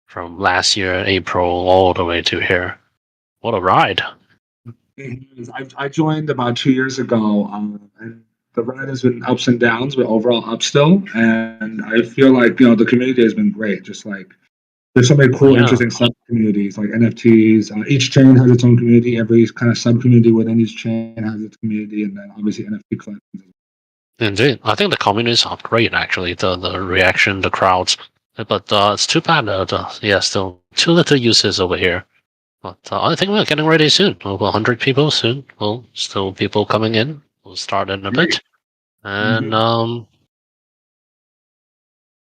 from last year, April, all the way to here. What a ride. I joined about 2 years ago, and the ride has been ups and downs, but overall up still. And I feel like the community has been great. Just like there's so many cool, Yeah, interesting sub communities like NFTs. Each chain has its own community. Every kind of sub community within each chain has its community, and then obviously NFT collections. indeed. I think the communities are great, actually. The reaction, the crowds. But it's too bad still too little uses over here. But I think we're getting ready soon. Over 100 people soon. Well, still people coming in. We'll start in a bit. And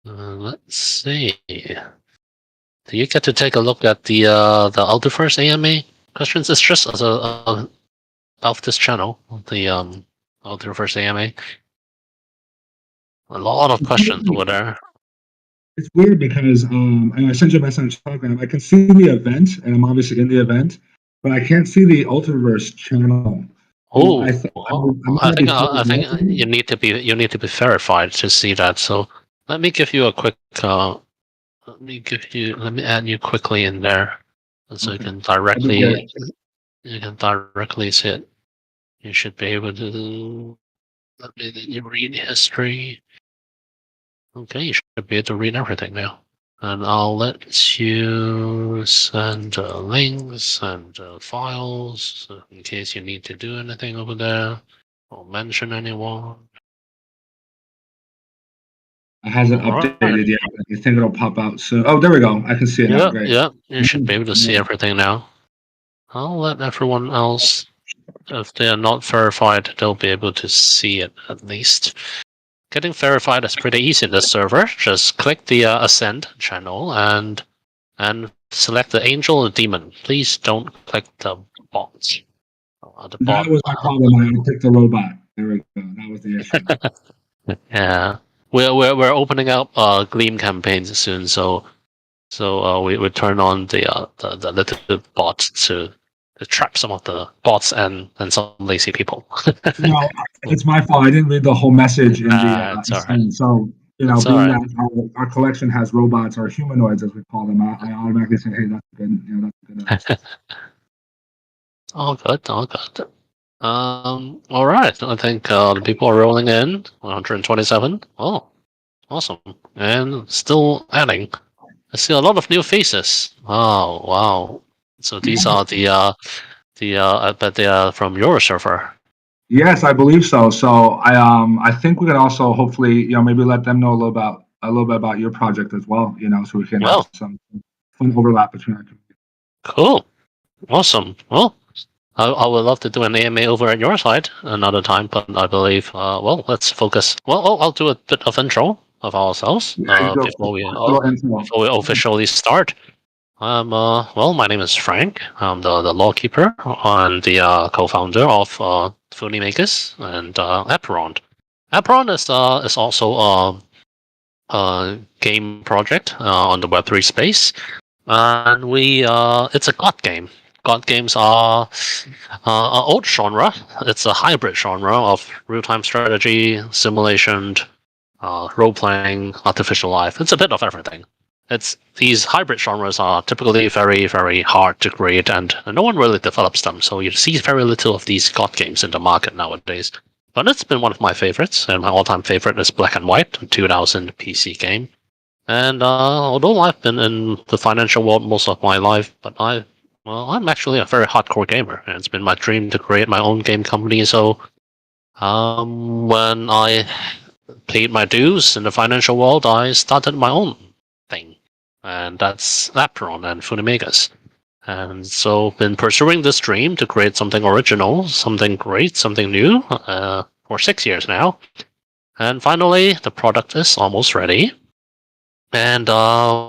let's see. Do you get to take a look at the Ultiverse AMA questions? It's just of this channel, the Ultiverse AMA. A lot of questions over there. It's weird because I sent you a message on Telegram. I can see the event, and I'm obviously in the event, but I can't see the Ultiverse channel. Oh, I think you need to be verified to see that. So let me give you a quick. Let me add you quickly in there, so Okay. you can directly see it. You should be able to. Let me read history. Okay, you should be able to read everything now. And I'll let you send links and files in case you need to do anything over there or mention anyone. It hasn't updated yet. I think it'll pop out soon. Oh, there we go. I can see it now. Great. Yeah, you should be able to see everything now. I'll let everyone else, if they are not verified, they'll be able to see it at least. Getting verified is pretty easy in this server. Just click the Ascend channel and select the angel or demon. Please don't click the bots. That was my problem. I picked the robot. There we go. That was the issue. Yeah, we're opening up Gleam campaigns soon, so we turn on the little bots to trap some of the bots and some lazy people. No, it's my fault. I didn't read the whole message in the It's all right. So being Right. that our collection has robots or humanoids, as we call them, I automatically say, "Hey, that's good." That's good. All good. All good. All right. I think the people are rolling in. 127. Oh, awesome. And still adding. I see a lot of new faces. Oh, wow. So these are I bet they are from your server. Yes, I believe so. So I think we can also hopefully maybe let them know a little bit about your project as well. So we can have some fun overlap between our communities. Cool. Awesome. Well, I would love to do an AMA over at your side another time, but I believe, let's focus. Well, I'll do a bit of intro of ourselves before we officially start. My name is Frank. I'm the lawkeeper and the co-founder of Fully Makers and Apeiron. Apeiron is also a game project on the Web3 space, and it's a god game. God games are an old genre. It's a hybrid genre of real-time strategy, simulation, role-playing, artificial life. It's a bit of everything. These hybrid genres are typically very, very hard to create, and no one really develops them. So you see very little of these god games in the market nowadays. But it's been one of my favorites, and my all-time favorite is Black and White, a 2000 PC game. And although I've been in the financial world most of my life, but I'm actually a very hardcore gamer, and it's been my dream to create my own game company. So when I paid my dues in the financial world, I started my own thing, and that's Apeiron and Funimegas. And so been pursuing this dream to create something original, something great, something new for 6 years now. And finally, the product is almost ready. And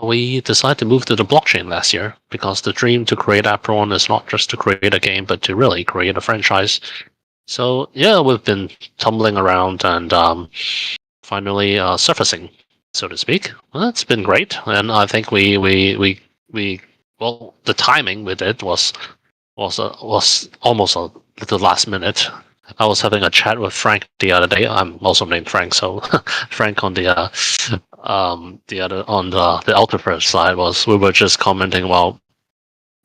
we decided to move to the blockchain last year because the dream to create Apeiron is not just to create a game, but to really create a franchise. So yeah, we've been tumbling around and finally surfacing, so to speak. Well, it's been great, and I think the timing with it was almost a little last minute I was having a chat with Frank the other day. I'm also named Frank, so Frank on the other on the Ultiverse side we were just commenting. Well,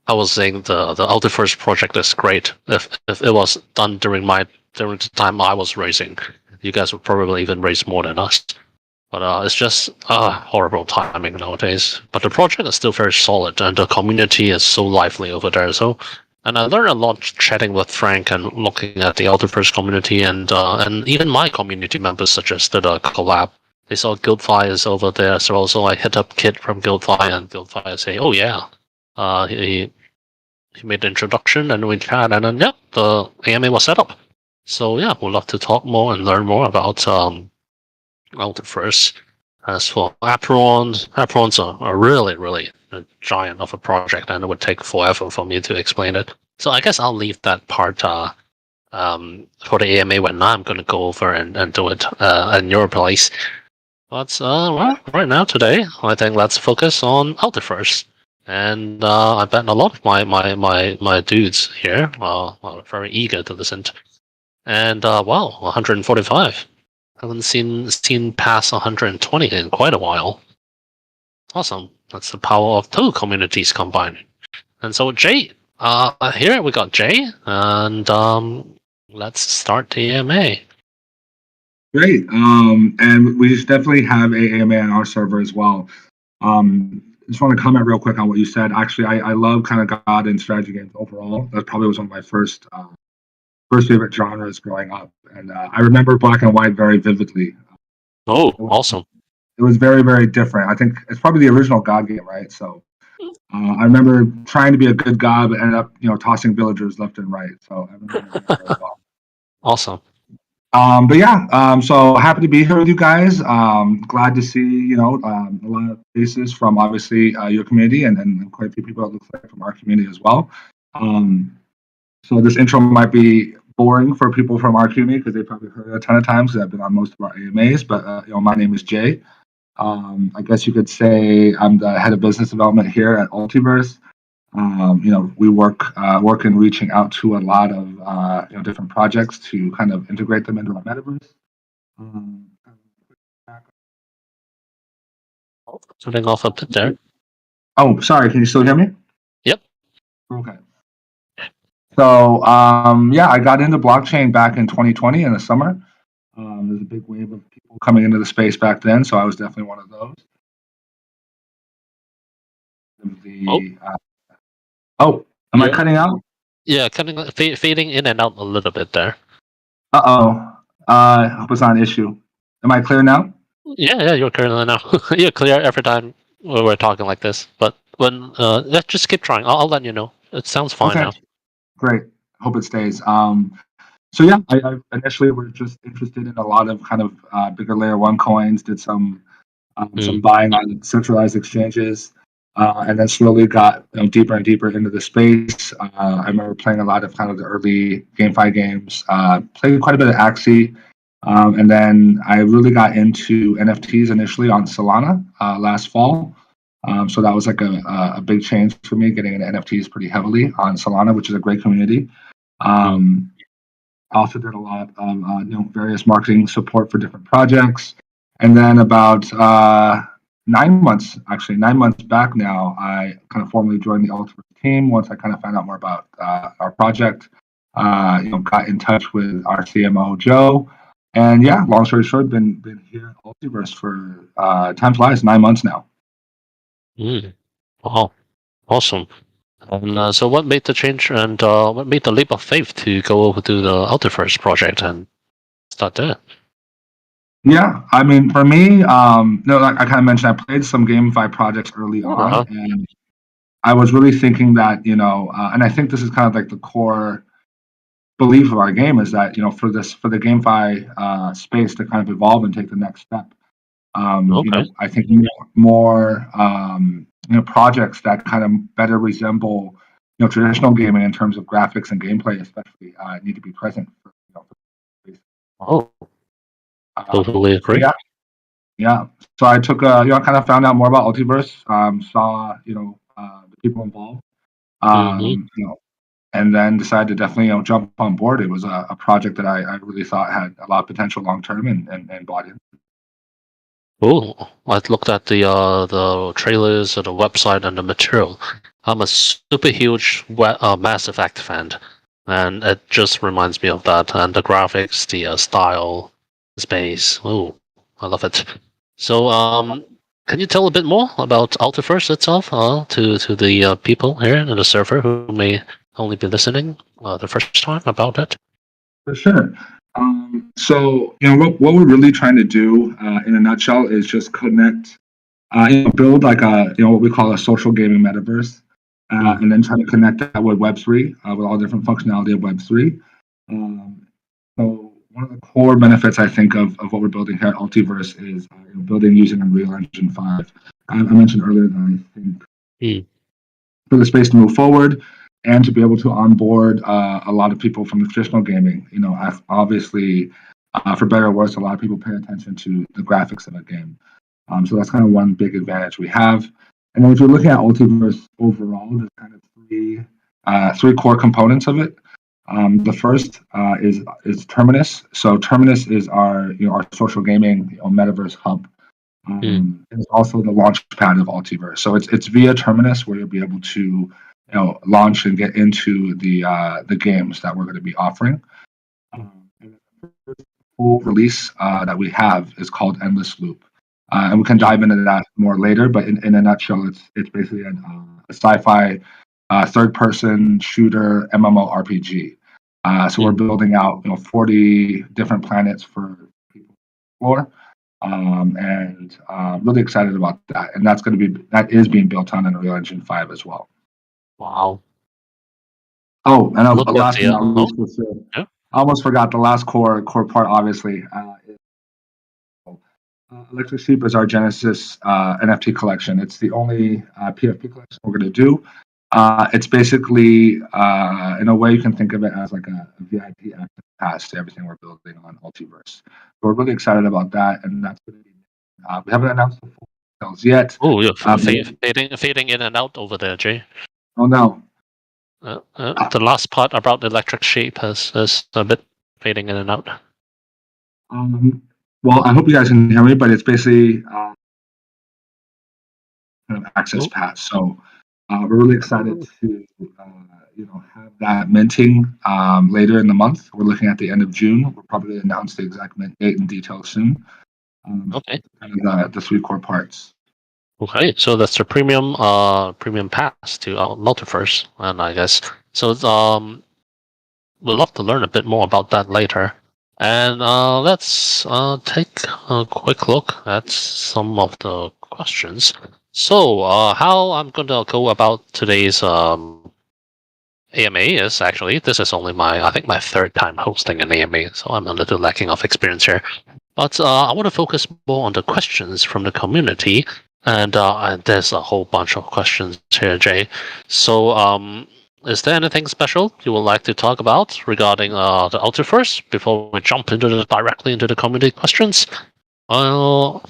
I was saying the Ultiverse project is great. If it was done during the time I was racing, you guys would probably even race more than us. But it's just horrible timing nowadays. But the project is still very solid, and the community is so lively over there. And I learned a lot chatting with Frank and looking at the Ultiverse community, and even my community members suggested a collab. They saw Guildfire is over there, so also I hit up Kit from Guildfire, and Guildfire say, "Oh yeah, he made the introduction, and we chat, and then yeah, the AMA was set up." So yeah, we'd love to talk more and learn more about Ultiverse. As for Apeiron's a really a giant of a project, and it would take forever for me to explain it. So I guess I'll leave that part for the AMA when I'm going to go over and do it in your place. But well, right now today, I think let's focus on Ultiverse. And I bet a lot of my dudes here are very eager to listen. And wow, 145. Haven't seen past 120 in quite a while. Awesome. That's the power of two communities combined. And so Jay, here we got Jay, and let's start the AMA. Great. And we definitely have a AMA on our server as well. Just want to comment real quick on what you said. Actually, I love kind of God and strategy games overall. That probably was one of my first favorite genres growing up, and I remember Black and White very vividly. Oh, awesome! It was very, very different. I think it's probably the original God game, right? So I remember trying to be a good God, but ended up, tossing villagers left and right. So I remember that very well. Awesome. But yeah, so happy to be here with you guys. Glad to see, a lot of faces from obviously your community and quite a few people it looks like from our community as well. So this intro might be boring for people from our community because they probably heard it a ton of times because I've been on most of our AMAs. But my name is Jay. I guess you could say I'm the head of business development here at Ultiverse. We work in reaching out to a lot of different projects to kind of integrate them into our metaverse. Turning off a bit there. Oh, sorry. Can you still hear me? Yep. Okay. So I got into blockchain back in 2020 in the summer. There's a big wave of people coming into the space back then, so I was definitely one of those. Am I cutting out? Yeah, fading in and out a little bit there. I hope it's not an issue. Am I clear now? Yeah, you're clear now. You're clear every time we're talking like this. But when let's just keep trying. I'll let you know. It sounds fine now. Great. Hope it stays. So yeah, I initially were just interested in a lot of kind of bigger layer one coins. Did some buying on centralized exchanges, and then slowly got deeper and deeper into the space. I remember playing a lot of kind of the early GameFi games. Played quite a bit of Axie, and then I really got into NFTs initially on Solana last fall. So that was like a big change for me, getting into NFTs pretty heavily on Solana, which is a great community. I also did a lot of various marketing support for different projects. And then about 9 months back now, I kind of formally joined the Ultiverse team once I kind of found out more about our project. Got in touch with our CMO, Joe. And yeah, long story short, been here at Ultiverse for time flies, 9 months now. Wow, awesome. And so what made the change and what made the leap of faith to go over to the Ultiverse project and start there? Yeah, I mean, for me, like I kind of mentioned, I played some GameFi projects early on, and I was really thinking that, and I think this is kind of like the core belief of our game is that, for the GameFi space to kind of evolve and take the next step. I think more projects that kind of better resemble traditional gaming in terms of graphics and gameplay, especially, need to be present. Totally agree. Yeah. So I took kind of found out more about Ultiverse. Saw the people involved. and then decided to definitely jump on board. It was a project that I really thought had a lot of potential long term, and bought in. Oh, I looked at the trailers, or the website, and the material. I'm a super huge Mass Effect fan, and it just reminds me of that. And the graphics, the style, space. Oh, I love it. So, can you tell a bit more about Ultiverse itself, to the people here in the server who may only be listening the first time about it? For sure. So, what we're really trying to do, in a nutshell, is just connect, build like what we call a social gaming metaverse, and then try to connect that with Web3, with all different functionality of Web3. So, one of the core benefits, I think, of what we're building here at Ultiverse is building using Unreal Engine 5. I mentioned earlier that I think for the space to move forward and to be able to onboard a lot of people from the traditional gaming. Obviously, for better or worse, a lot of people pay attention to the graphics of a game. So that's kind of one big advantage we have. And then if you're looking at Ultiverse overall, there's kind of three core components of it. The first is Terminus. So Terminus is our social gaming metaverse hub. And it's also the launch pad of Ultiverse. So it's via Terminus where you'll be able to launch and get into the games that we're going to be offering. And the first full release that we have is called Endless Loop, and we can dive into that more later. But in a nutshell, it's basically a sci-fi third-person shooter MMORPG. So we're building out 40 different planets for people to explore. And really excited about that. And that is being built on Unreal Engine 5 as well. Wow. Oh, and Look at last the but not least, for sure. yeah. I almost forgot the last core part, obviously. Electric Sheep is our Genesis NFT collection. It's the only PFP collection we're going to do. It's basically, in a way, you can think of it as like a VIP access pass to everything we're building on Ultiverse. So we're really excited about that, and that's going to be. We haven't announced the full details yet. Oh, you're fading in and out over there, Jay. Oh no. The last part about the electric sheep is a bit fading in and out. Well, I hope you guys can hear me, but it's basically kind of access pass. So we're really excited to have that minting later in the month. We're looking at the end of June. We'll probably announce the exact mint date and details soon. Okay. Kind of the three core parts. Okay, so that's the premium pass to Multiverse, and I guess so. We'd love to learn a bit more about that later. And let's take a quick look at some of the questions. So, how I'm going to go about today's AMA is actually, this is only I think my third time hosting an AMA, so I'm a little lacking of experience here. But I want to focus more on the questions from the community, and there's a whole bunch of questions here, Jay. So, is there anything special you would like to talk about regarding the Ultiverse before we jump directly into the community questions? I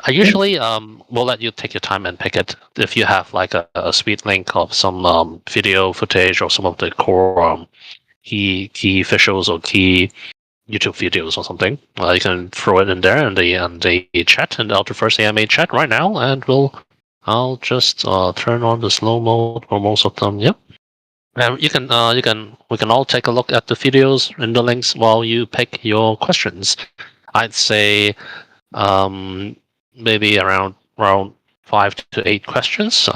usually will let you take your time and pick it if you have like a sweet link of some video footage or some of the core key visuals or key YouTube videos or something. You can throw it in there in the chat, in the Ultiverse AMA chat right now, and I'll just turn on the slow mode for most of them. Yep. And we can all take a look at the videos and the links while you pick your questions. I'd say maybe around 5 to 8 questions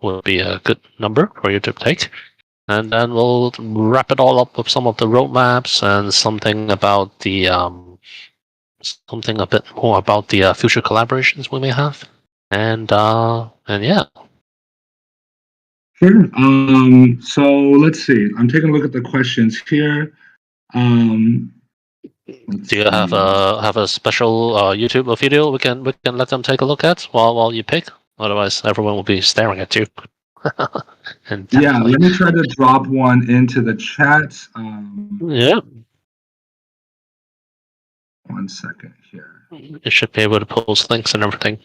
would be a good number for you to take. And then we'll wrap it all up with some of the roadmaps and something about the something a bit more about the future collaborations we may have. And yeah. Sure. So let's see. I'm taking a look at the questions here. Do you have a special YouTube video we can let them take a look at while you pick? Otherwise, everyone will be staring at you. Yeah, let me try to drop one into the chat. Yeah. 1 second here. You should be able to post links and everything.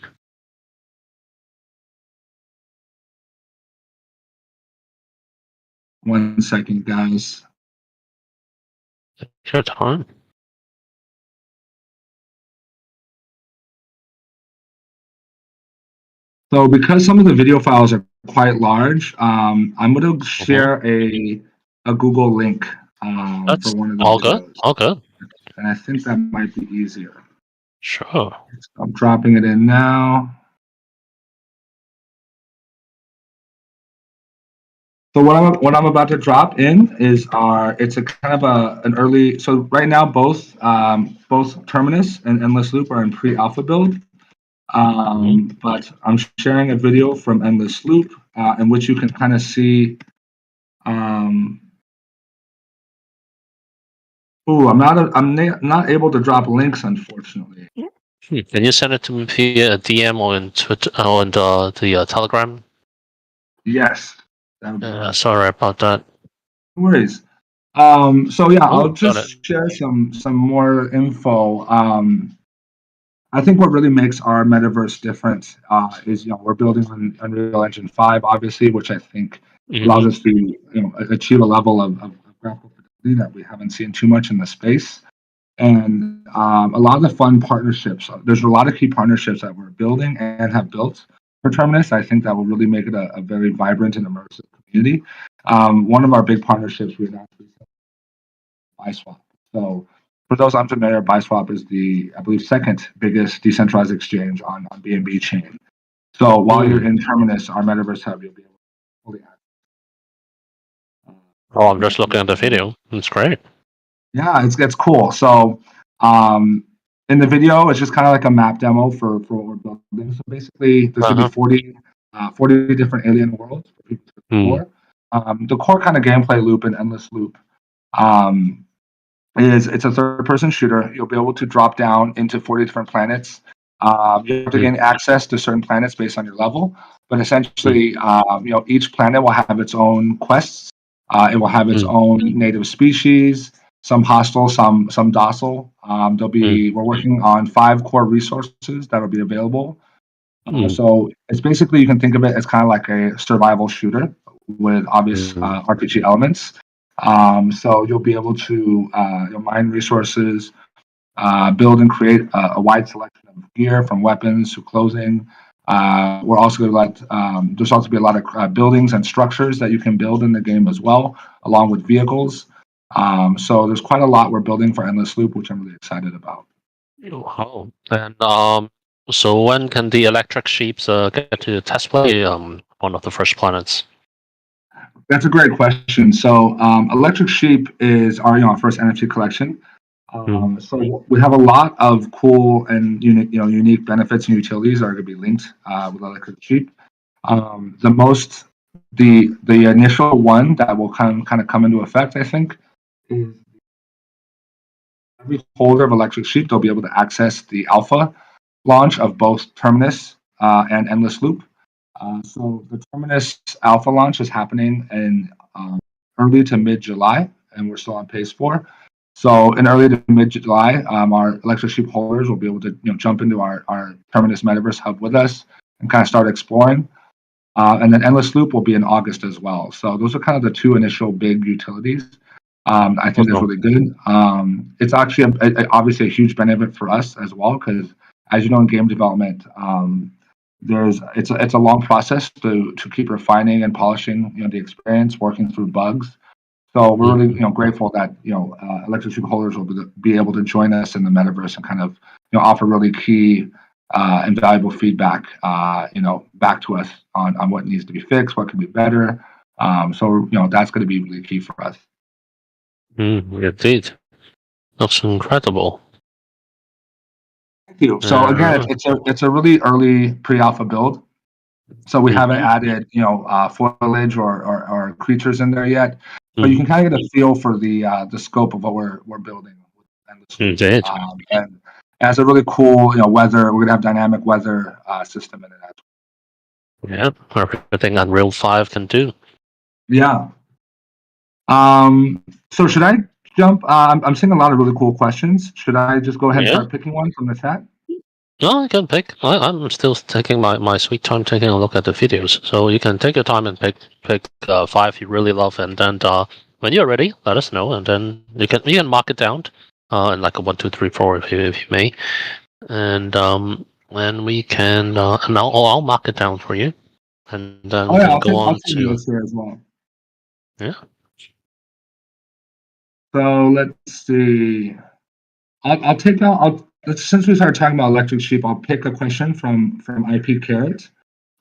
1 second, guys. Your time. So because some of the video files are quite large, I'm going to share a Google link That's for one of the all good. videos. All good. And I think that might be easier. Sure. I'm dropping it in now. So what I'm about to drop in is it's a kind of an early. So right now both Terminus and Endless Loop are in pre-alpha build. But I'm sharing a video from Endless Loop in which you can kind of see. I'm not able to drop links, unfortunately. Can you send it to me via DM or in Twitter or in the Telegram? Yes, that would be Sorry about that. no worries. So yeah, I'll Got it. just share some more info. I think what really makes our metaverse different is we're building on Unreal Engine 5, obviously, which I think allows us to achieve a level of graphical fidelity that we haven't seen too much in the space. And a lot of the fun partnerships. There's a lot of key partnerships that we're building and have built for Terminus. I think that will really make it a very vibrant and immersive community. One of our big partnerships we announced recently, BuySwap. So for those unfamiliar, BuySwap is I believe, second biggest decentralized exchange on BNB chain. So while you're in Terminus, our Metaverse Hub, you'll be able to fully access. Oh, I'm just looking at the video. It's great. Yeah, it's cool. So in the video, it's just kind of like a map demo for what we're building. So basically, there's going to be 40 different alien worlds for people to explore. The core kind of gameplay loop in Endless Loop it's a third-person shooter. You'll be able to drop down into 40 different planets. You have to gain access to certain planets based on your level, but essentially, each planet will have its own quests. It will have its own native species, some hostile, some docile. We're working on 5 core resources that'll be available. So it's basically, you can think of it as kind of like a survival shooter with obvious RPG elements. So you'll be able to mine resources, build and create a wide selection of gear from weapons to clothing. We're also going to there's also be a lot of buildings and structures that you can build in the game as well, along with vehicles. So there's quite a lot we're building for Endless Loop, which I'm really excited about. Wow. And so when can the electric sheep get to test play one of the first planets? That's a great question. So Electric Sheep is our first NFT collection. So we have a lot of cool and unique benefits and utilities that are going to be linked with Electric Sheep. The initial one that will kind of come into effect, I think, is every holder of Electric Sheep, they'll be able to access the alpha launch of both Terminus and Endless Loop. So the Terminus alpha launch is happening in early to mid-July, and we're still on pace for. So in early to mid-July, our Electric Sheep holders will be able to jump into our Terminus Metaverse Hub with us and kind of start exploring. And then Endless Loop will be in August as well. So those are kind of the 2 initial big utilities. I think that's really good. It's actually obviously a huge benefit for us as well, because as you know, in game development, it's a long process to keep refining and polishing the experience, working through bugs. So we're really grateful that Electric Sheep holders will be able to join us in the metaverse and kind of offer really key and valuable feedback back to us on what needs to be fixed, what can be better. So that's going to be really key for us. Indeed, that's incredible. Thank you. So again, it's a really early pre-alpha build. So we haven't added foliage or creatures in there yet, but you can kind of get a feel for the scope of what we're building. Indeed. And as a really cool weather, we're gonna have dynamic weather system in it as well. Yeah, everything Unreal 5 can do. Yeah. So should I jump? I'm seeing a lot of really cool questions. Should I just go ahead and start picking one from the chat? No, you can pick. I'm still taking my sweet time taking a look at the videos. So you can take your time and pick 5 you really love, and then when you're ready, let us know, and then you can mark it down, in like a 1, 2, 3, 4 if you may, and we can and I'll mark it down for you, and then Oh we yeah, can go I'll on take to notes here as well. yeah. So let's see. I'll take out. Since we started talking about Electric Sheep, I'll pick a question from IP Carrot.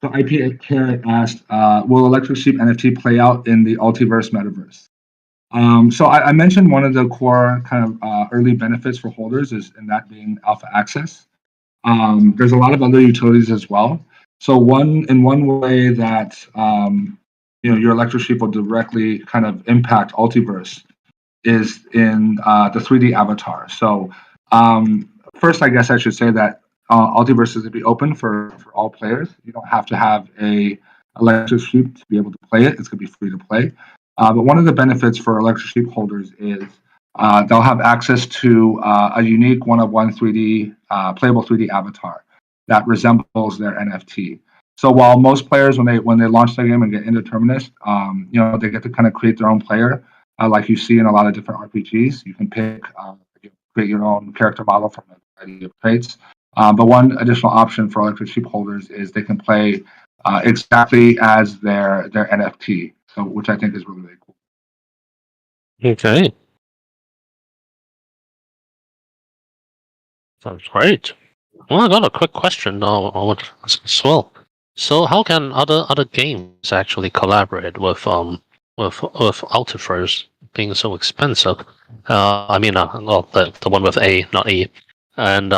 So IP Carrot asked, "Will Electric Sheep NFT play out in the Ultiverse metaverse?" So I mentioned one of the core kind of early benefits for holders is in that being alpha access. There's a lot of other utilities as well. So one way that your Electric Sheep will directly kind of impact Ultiverse is in the 3D avatar. So first, I guess I should say that Ultiverse is to be open for all players. You don't have to have a Electric Sheep to be able to play it. It's going to be free to play. But one of the benefits for Electric Sheep holders is they'll have access to a unique one-of-one 3D playable 3D avatar that resembles their NFT. So while most players, when they launch their game and get indeterminate, they get to kind of create their own player, like you see in a lot of different RPGs. You can create your own character model from a variety of traits. But one additional option for Electric Sheep holders is they can play exactly as their NFT, so which I think is really, really cool. Okay, sounds great. Well, I got a quick question as well. So how can other games actually collaborate with Ultiverse being so expensive? I mean, well, the one with A, not E, and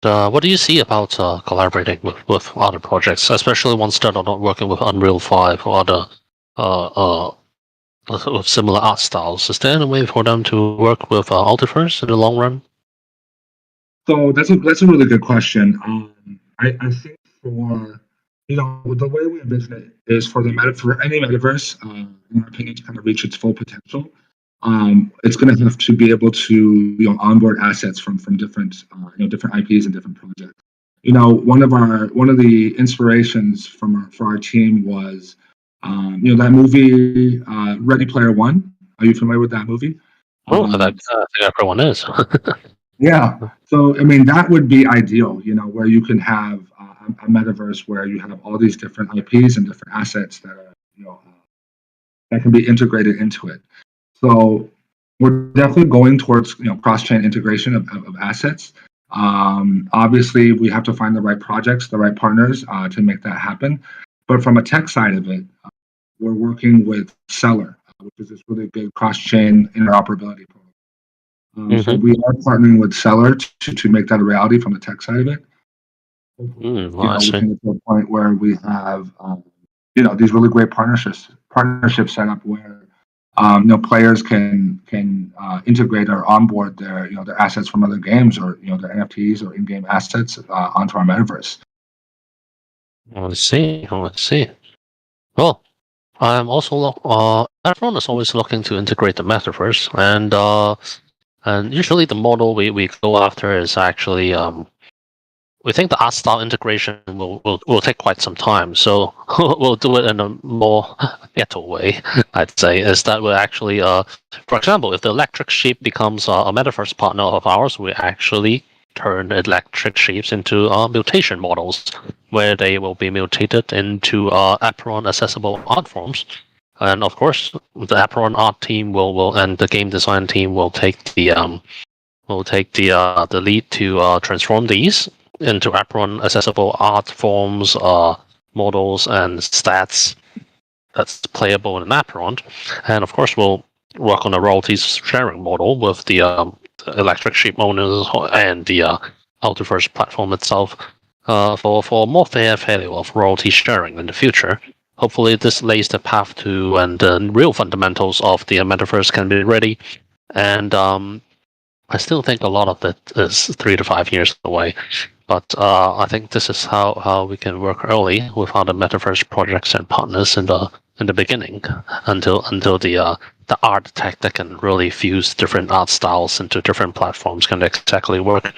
what do you see about collaborating with other projects, especially ones that are not working with Unreal 5 or other uh, uh, with similar art styles? Is there any way for them to work with Ultiverse in the long run? So that's a really good question. I think for the way we envision it is for any metaverse, in our opinion, to kind of reach its full potential, it's going to have to be able to onboard assets from different different IPs and different projects. One of the inspirations for our team was that movie Ready Player One. Are you familiar with that movie? Oh, I Um, think everyone is. yeah. So, I mean, that would be ideal, where you can have a metaverse where you have all these different IPs and different assets that are, that can be integrated into it. So, we're definitely going towards, cross-chain integration of assets. Obviously, we have to find the right projects, the right partners to make that happen. But from a tech side of it, we're working with Seller, which is this really big cross-chain interoperability program. So Mm-hmm. we are partnering with Seller to make that a reality from the tech side of it. Hopefully, Well, I we see. can get to a point where we have, these really great partnerships set up where, players can integrate or onboard their assets from other games or, their NFTs or in-game assets onto our metaverse. I see. I see. Well, I'm also everyone is always looking to integrate the metaverse, and usually the model we go after is actually we think the art style integration will take quite some time, so we'll do it in a more ghetto way. I'd say is that we're actually, for example, if the Electric Sheep becomes a metaverse partner of ours, we actually turn Electric Sheeps into mutation models, where they will be mutated into Apeiron accessible art forms. And of course, the Apeiron art team will and the game design team will take the lead to transform these into Apeiron accessible art forms, models, and stats that's playable in Apeiron. And of course, we'll work on a royalties sharing model with the Electric Sheep owners and the Ultiverse platform itself for more fair value of royalty sharing in the future. Hopefully, this lays the path to and the real fundamentals of the metaverse can be ready. And I still think a lot of it is 3 to 5 years away, but I think this is how we can work early with other metaverse projects and partners in the beginning until the art tech that can really fuse different art styles into different platforms can exactly work.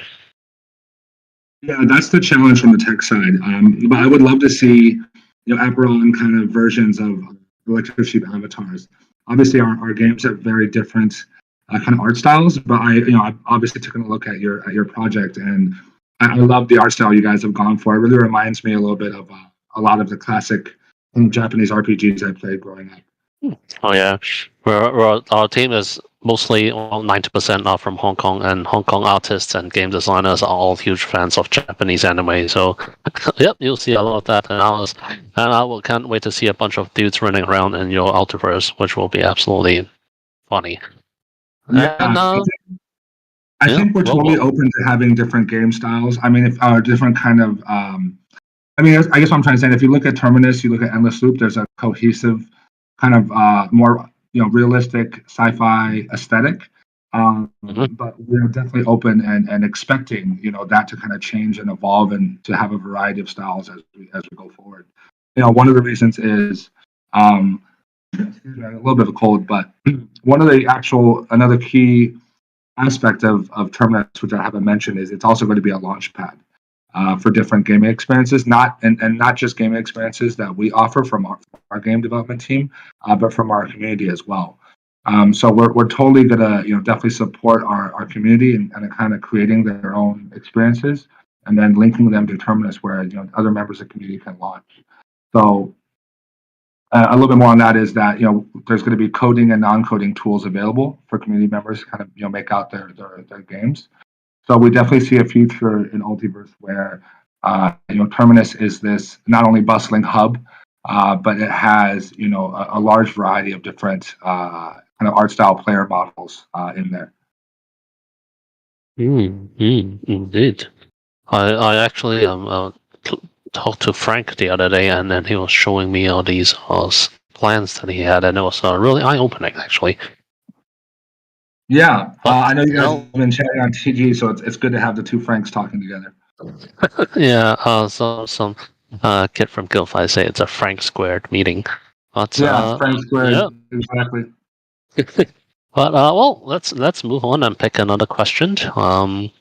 Yeah, that's the challenge from the tech side. But I would love to see, Apeiron kind of versions of electric sheep avatars. Obviously, our games have very different kind of art styles, but I've obviously taken a look at your project, and I love the art style you guys have gone for. It really reminds me a little bit of a lot of the classic Japanese RPGs I played growing up. Oh yeah, our team is mostly 90% are from Hong Kong, and Hong Kong artists and game designers are all huge fans of Japanese anime. So, yep, you'll see a lot of that in ours. And can't wait to see a bunch of dudes running around in your Ultiverse, which will be absolutely funny. Yeah, And I yeah, think we're totally open to having different game styles. I mean, if different kind of I mean, I guess what I'm trying to say, if you look at Terminus, you look at Endless Loop, there's a cohesive kind of more realistic sci-fi aesthetic. mhm. But we're definitely open and expecting that to kind of change and evolve and to have a variety of styles as we go forward. One of the reasons is excuse me, a little bit of a cold, but one of the another key aspect of Terminus, which I haven't mentioned, is it's also going to be a launch pad for different gaming experiences, and not just gaming experiences that we offer from our game development team, but from our community as well. So we're totally gonna definitely support our community and kind of creating their own experiences, and then linking them to Terminus where other members of the community can launch. So a little bit more on that is that there's going to be coding and non-coding tools available for community members to kind of make out their games. So we definitely see a future in Ultiverse where Terminus is this not only bustling hub, but it has a large variety of different kind of art style player models in there. Indeed. I actually talked to Frank the other day, and then he was showing me all these plans that he had, and it was really eye-opening, actually. Yeah, But I know you guys have been chatting on TG, so it's good to have the two Franks talking together. yeah, so some kid from Guildfire say it's a Frank squared meeting. But Yeah, Frank squared, yeah. exactly. But well, let's move on and pick another question. So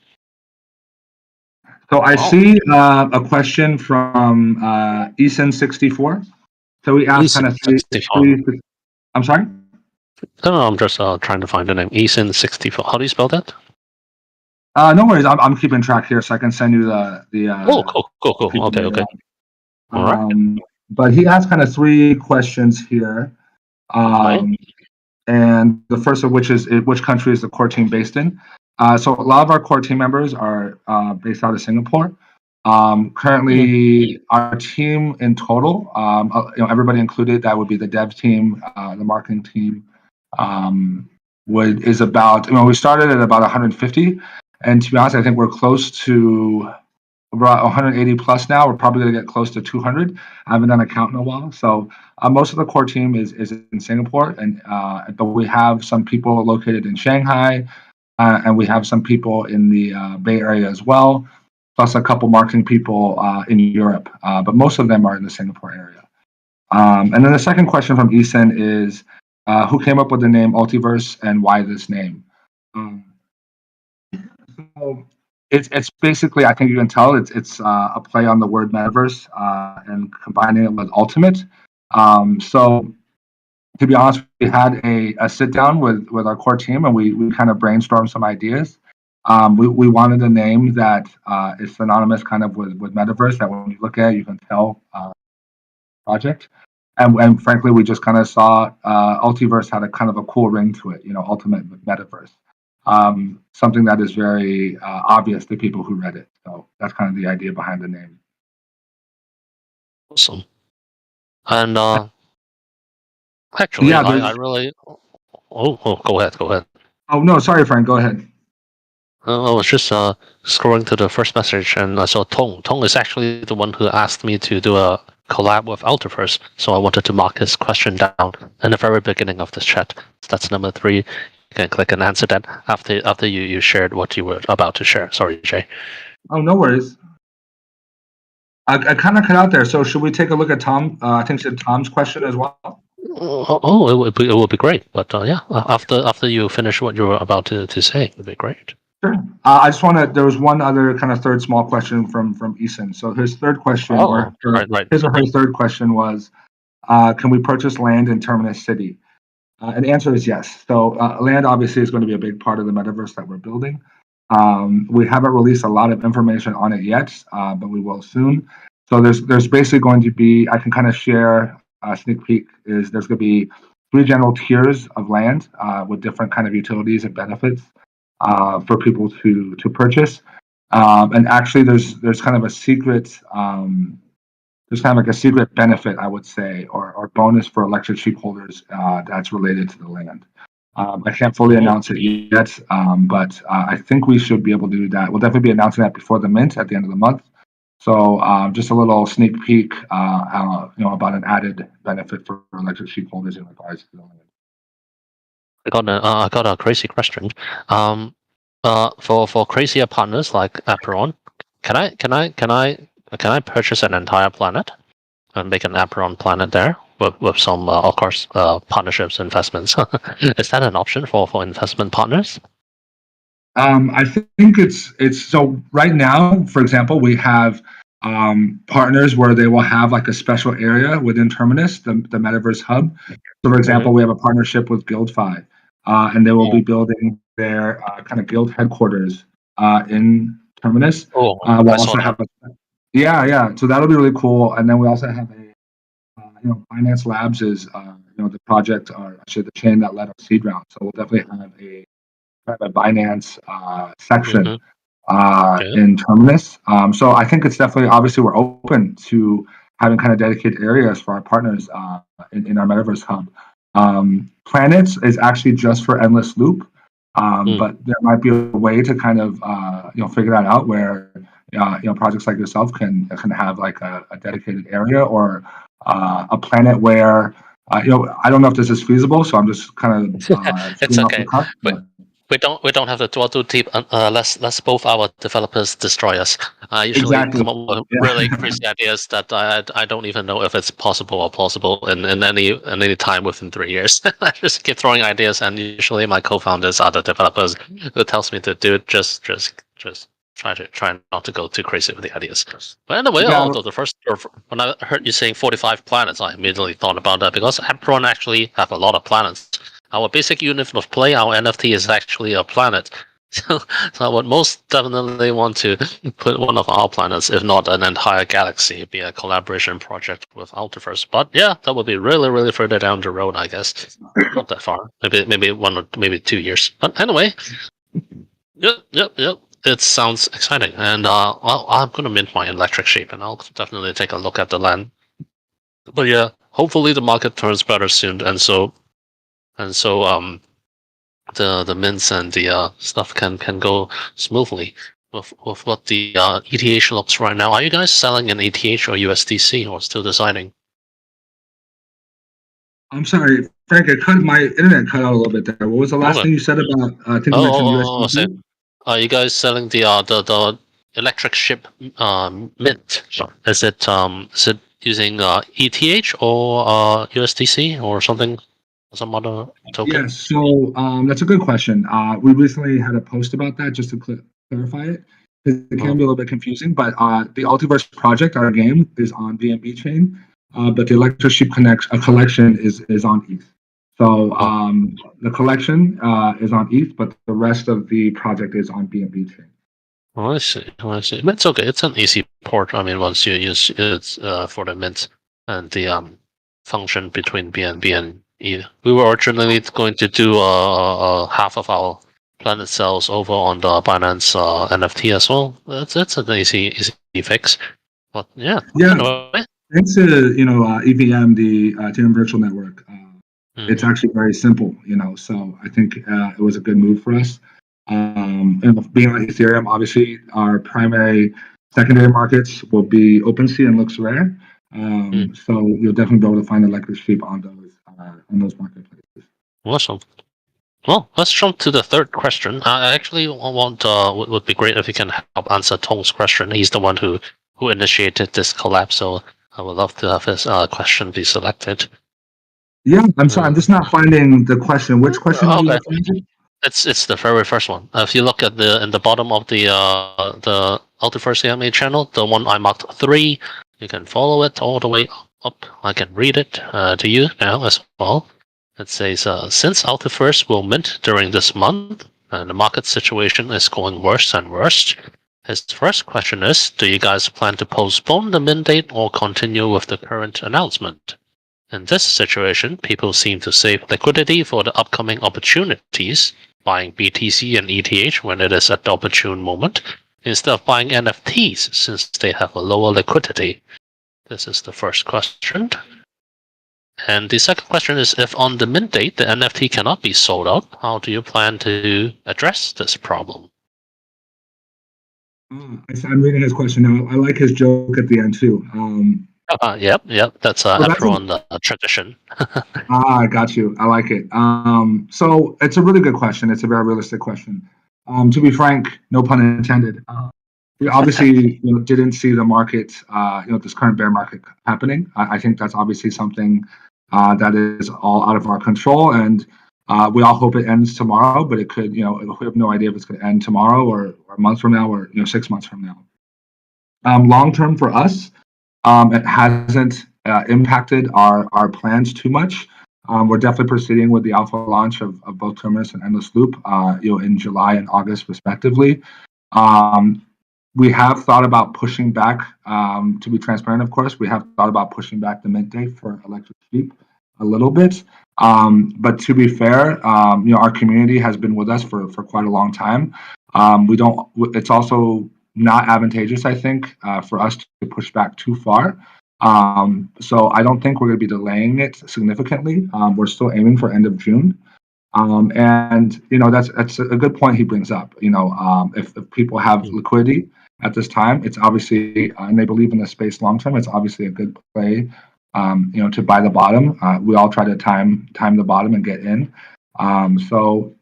I see a question from Eason64. So we asked kind of three. I'm sorry. No, I'm just trying to find the name. Eason64. How do you spell that? No worries. I'm keeping track here, so I can send you the. Oh, cool. Okay. All right. But he asked kind of three questions here, Right. and the first of which is which country is the core team based in? So a lot of our core team members are based out of Singapore. Currently, our team in total, everybody included, that would be the dev team, the marketing team, is about. We started at about 150, and to be honest, I think we're close to about 180 plus now. We're probably going to get close to 200. I haven't done a count in a while, so most of the core team is in Singapore, but we have some people located in Shanghai, and we have some people in the Bay Area as well, plus a couple marketing people in Europe, but most of them are in the Singapore area. And then the second question from Eason is, who came up with the name Ultiverse and why this name? So it's basically, I think you can tell, it's a play on the word metaverse and combining it with ultimate. So to be honest, we had a sit down with our core team, and we kind of brainstormed some ideas. We wanted a name that is synonymous kind of with metaverse, that when you look at it, you can tell project. And frankly, we just kind of saw Ultiverse had a kind of a cool ring to it, ultimate metaverse. Something that is very obvious to people who read it. So that's kind of the idea behind the name. Awesome. And actually, Yeah, I really. Oh, go ahead. Oh no, sorry, Frank. Go ahead. I was just scrolling to the first message, and I saw Tong. Tong is actually the one who asked me to do a collab with Ultiverse, so I wanted to mark his question down in the very beginning of this chat. That's number 3. You can click and answer that after you shared what you were about to share. Sorry, Jay. Oh, no worries. I kind of cut out there. So should we take a look at Tom? I think it's Tom's question as well. Oh, it would be great. But yeah, after you finish what you were about to say, it would be great. Sure. I just want to. There was one other kind of third small question from Eason. So his third question, or right. his or her third question was, can we purchase land in Terminus City? And the answer is yes. So land obviously is going to be a big part of the metaverse that we're building. We haven't released a lot of information on it yet, but we will soon. So there's basically going to be, I can kind of share a sneak peek, is there's going to be 3 general tiers of land with different kind of utilities and benefits for people to purchase. And actually there's kind of a secret, there's kind of like a secret benefit, I would say, or bonus for electric sheep holders that's related to the land. I can't fully announce it yet, but I think we should be able to do that. We'll definitely be announcing that before the mint at the end of the month. So just a little sneak peek, about an added benefit for electric sheep holders in regards to the land. I got a crazy question. For crazier partners like Apeiron, can I purchase an entire planet and make an Apeiron planet there with some, of course, partnerships, investments? Is that an option for investment partners? I think it's so right now, for example, we have partners where they will have like a special area within Terminus, the Metaverse Hub. So, for example, we have a partnership with GuildFi, and they will be building their kind of guild headquarters in Terminus. Oh, we'll also have yeah. So that'll be really cool. And then we also have a, Finance Labs is the project, or actually the chain that led our seed round. So we'll definitely have a Binance section in Terminus. So I think it's definitely, obviously, we're open to having kind of dedicated areas for our partners in our Metaverse Hub. Planets is actually just for Endless Loop, but there might be a way to kind of figure that out where projects like yourself can have like a dedicated area or a planet where I don't know if this is feasible, so I'm just kind of it's okay. But we don't have to do deep unless both our developers destroy us. I usually come up with really crazy ideas that I don't even know if it's possible or plausible in any time within 3 years. I just keep throwing ideas, and usually my co-founders are the developers who tells me to do it. Just try not to go too crazy with the ideas. But anyway, although when I heard you saying 45 planets, I immediately thought about that because Apeiron actually have a lot of planets. Our basic unit of play, our NFT is actually a planet. So I would most definitely want to put one of our planets, if not an entire galaxy, be a collaboration project with Ultiverse. But yeah, that would be really, really further down the road, I guess. Not that far. Maybe 1 or maybe 2 years. But anyway. Yep. It sounds exciting. And I'm going to mint my electric sheep, and I'll definitely take a look at the land. But yeah, hopefully the market turns better soon, and so the mints and the stuff can go smoothly with what the ETH looks right now. Are you guys selling in ETH or USDC, or still deciding? I'm sorry, Frank. My internet cut out a little bit there. What was the last thing you said about? I think you mentioned USDC. Are you guys selling the electric ship mint? Is it using ETH or USDC or something? Some other token? Yeah, so that's a good question. We recently had a post about that just to clarify it. It can be a little bit confusing, but the Ultiverse project, our game, is on BNB chain, but the electric sheep collection is on ETH. So the collection is on ETH, but the rest of the project is on BNB chain. Oh, I see. It's okay. It's an easy port. I mean, once you use it for the mint and the function between BNB and ETH. We were originally going to do half of our planet sales over on the Binance NFT as well. It's an easy fix. But yeah. Anyway. Thanks to EVM, the Ethereum Virtual Network. It's actually very simple, So I think it was a good move for us. And being on Ethereum, obviously, our primary secondary markets will be OpenSea and LooksRare. So you'll definitely be able to find electric sheep on those marketplaces. Awesome. Well, let's jump to the third question. I actually would be great if you can help answer Tong's question. He's the one who initiated this collab, so I would love to have his question be selected. Yeah, I'm sorry, I'm just not finding the question. Which question are you referring to? It's the very first one. If you look at in the bottom of the Ultiverse AMA channel, the one I marked 3, you can follow it all the way up. I can read it to you now as well. It says, since Ultiverse will mint during this month, and the market situation is going worse and worse, his first question is, do you guys plan to postpone the mint date or continue with the current announcement? In this situation, people seem to save liquidity for the upcoming opportunities, buying BTC and ETH when it is at the opportune moment, instead of buying NFTs since they have a lower liquidity. This is the first question. And the second question is, if on the mint date the NFT cannot be sold out, how do you plan to address this problem? I'm reading his question now. I like his joke at the end too. Yep, that's Apeiron tradition. I got you. I like it. So it's a really good question. It's a very realistic question. To be frank, no pun intended. We obviously didn't see the market, this current bear market happening. I think that's obviously something that is all out of our control, and we all hope it ends tomorrow. But it could, we have no idea if it's going to end tomorrow or a month from now or 6 months from now. Long term for us, it hasn't impacted our plans too much. We're definitely proceeding with the alpha launch of both Terminus and Endless Loop, in July and August respectively. We have thought about pushing back, to be transparent, of course, we have thought about pushing back the mint date for Electric Sheep a little bit. But to be fair, our community has been with us for quite a long time. It's also not advantageous, I think, for us to push back too far. So I don't think we're going to be delaying it significantly. We're still aiming for end of June. And that's a good point he brings up. If people have liquidity at this time, it's obviously, and they believe in the space long term, it's obviously a good play, to buy the bottom. We all try to time the bottom and get in. So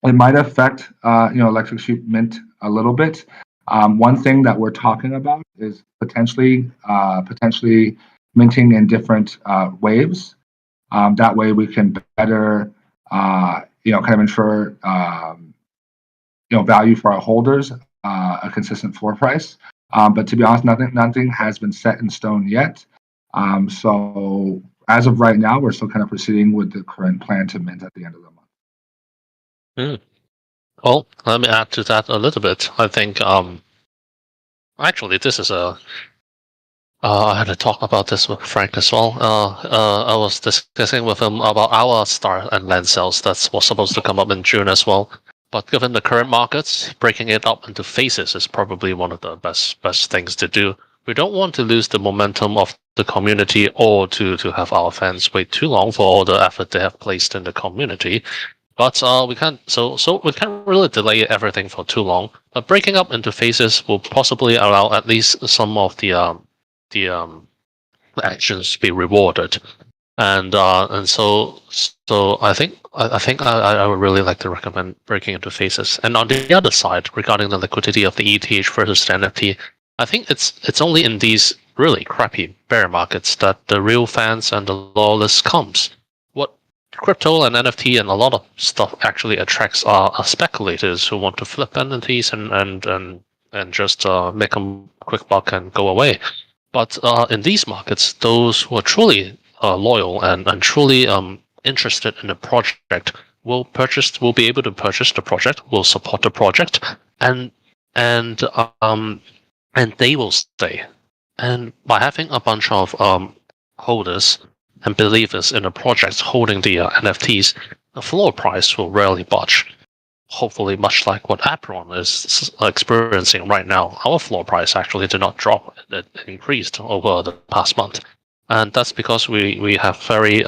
it might affect, Electric Sheep Mint a little bit. One thing that we're talking about is potentially minting in different waves. That way we can better, kind of ensure, value for our holders, a consistent floor price. But to be honest, nothing has been set in stone yet. So as of right now, we're still kind of proceeding with the current plan to mint at the end of the month. Well, let me add to that a little bit. I think, actually, this is I had to talk about this with Frank as well. I was discussing with him about our star and land sales that was supposed to come up in June as well. But given the current markets, breaking it up into phases is probably one of the best things to do. We don't want to lose the momentum of the community or to have our fans wait too long for all the effort they have placed in the community. But we can't we can't really delay everything for too long. But breaking up into phases will possibly allow at least some of the actions to be rewarded. And so I think I would really like to recommend breaking into phases. And on the other side, regarding the liquidity of the ETH versus the NFT, I think it's only in these really crappy bear markets that the real fans and the loyalists comes. What crypto and NFT and a lot of stuff actually attracts are speculators who want to flip NFTs and just make them quick buck and go away. But in these markets, those who are truly loyal and truly interested in the project will be able to purchase the project, will support the project, and they will stay. And by having a bunch of holders and believers in the project holding the NFTs, the floor price will rarely budge. Hopefully, much like what Apeiron is experiencing right now, our floor price actually did not drop; it increased over the past month, and that's because we have very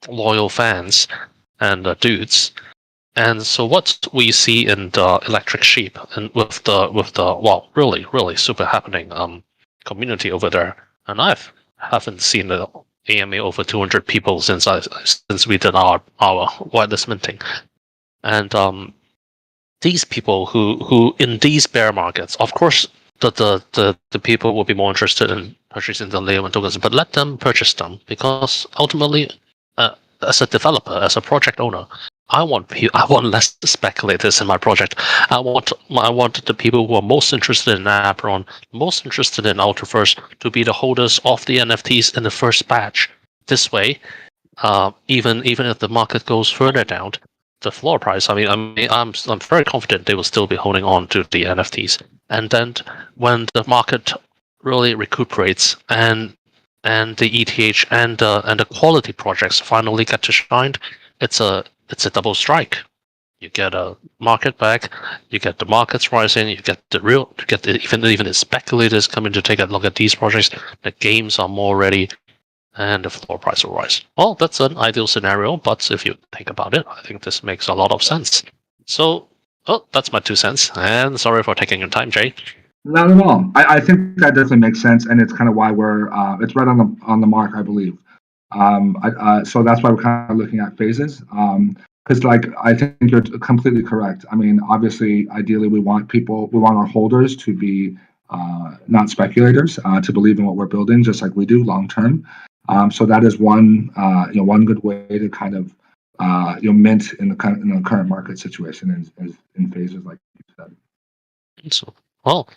loyal fans and dudes. And so what we see in the Electric Sheep and with the really super happening community over there, and haven't seen the AMA over 200 people since we did our wireless minting. And these people who in these bear markets, of course, the people will be more interested in purchasing the layer 1 tokens, but let them purchase them, because ultimately, as a developer, as a project owner, I want less speculators in my project. I want the people who are most interested in Apeiron, most interested in Ultiverse, to be the holders of the NFTs in the first batch. This way, even if the market goes further down, the floor price. I'm very confident they will still be holding on to the NFTs. And then when the market really recuperates and the ETH and the quality projects finally get to shine, it's a double strike. You get a market back, you get the markets rising, you get even the speculators coming to take a look at these projects. The games are more ready, and the floor price will rise. Well, that's an ideal scenario, but if you think about it, I think this makes a lot of sense. So, that's my 2 cents, and sorry for taking your time, Jay. Not at all. I think that definitely makes sense, and it's kind of why we're it's right on the mark, I believe. So that's why we're kind of looking at phases. Because I think you're completely correct. I mean, obviously, ideally, we want our holders to be not speculators, to believe in what we're building, just like we do long term. So that is one one good way to kind of mint in the current market situation is in phases, like you said. So, well,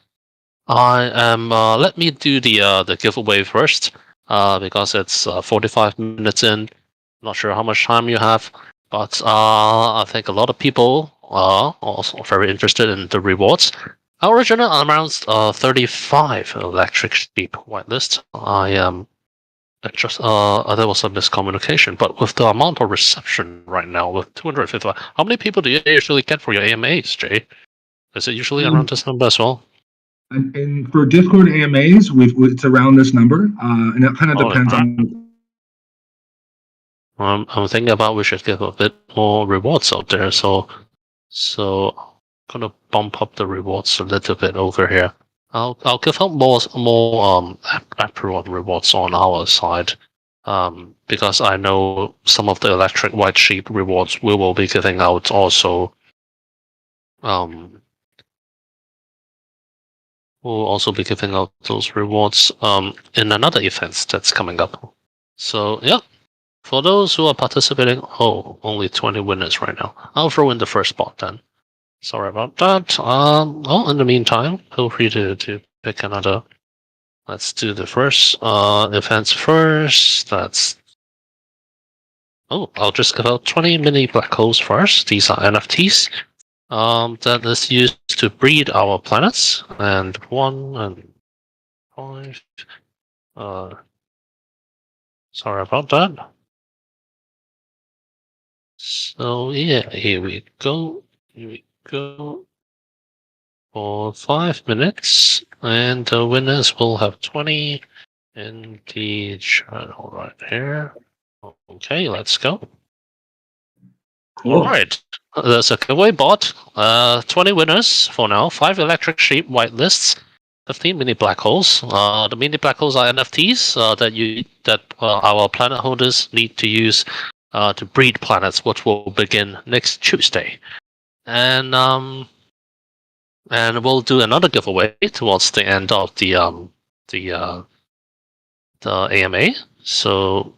I am. Let me do the giveaway first, because it's 45 minutes in. Not sure how much time you have, but I think a lot of people are also very interested in the rewards. Our original around 35 electric sheep whitelist. Just there was a miscommunication, but with the amount of reception right now, with 250, how many people do you usually get for your AMAs, Jay? Is it usually around this number as well? And for Discord AMAs, it's around this number, and it kind of depends on. I'm thinking about we should give a bit more rewards out there, so gonna bump up the rewards a little bit over here. I'll give out more Apeiron rewards on our side, because I know some of the electric white sheep rewards we will be giving out also. We'll also be giving out those rewards in another event that's coming up. So yeah, for those who are participating, only 20 winners right now. I'll throw in the first spot then. Sorry about that. In the meantime, feel free to pick another. Let's do the first events first. I'll just give out 20 mini black holes first. These are NFTs. That is used to breed our planets, and 1 and 5. Sorry about that. So yeah, here we go. For 5 minutes, and the winners will have 20 in the channel right here. Okay, let's go. Cool. All right, there's a giveaway bot. 20 winners for now. 5 electric sheep white lists. 15 mini black holes. The mini black holes are NFTs that our planet holders need to use to breed planets, which will begin next Tuesday. And we'll do another giveaway towards the end of the AMA. So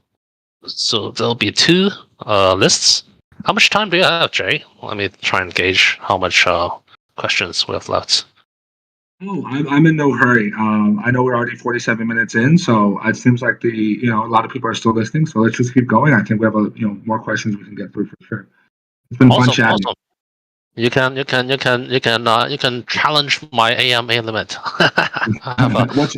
there'll be 2 lists. How much time do you have, Jay? Let me try and gauge how much questions we have left. Oh, I'm in no hurry. I know we're already 47 minutes in, so it seems like a lot of people are still listening. So let's just keep going. I think we have more questions we can get through for sure. It's been fun chatting. Awesome. You can challenge my AMA limit. What's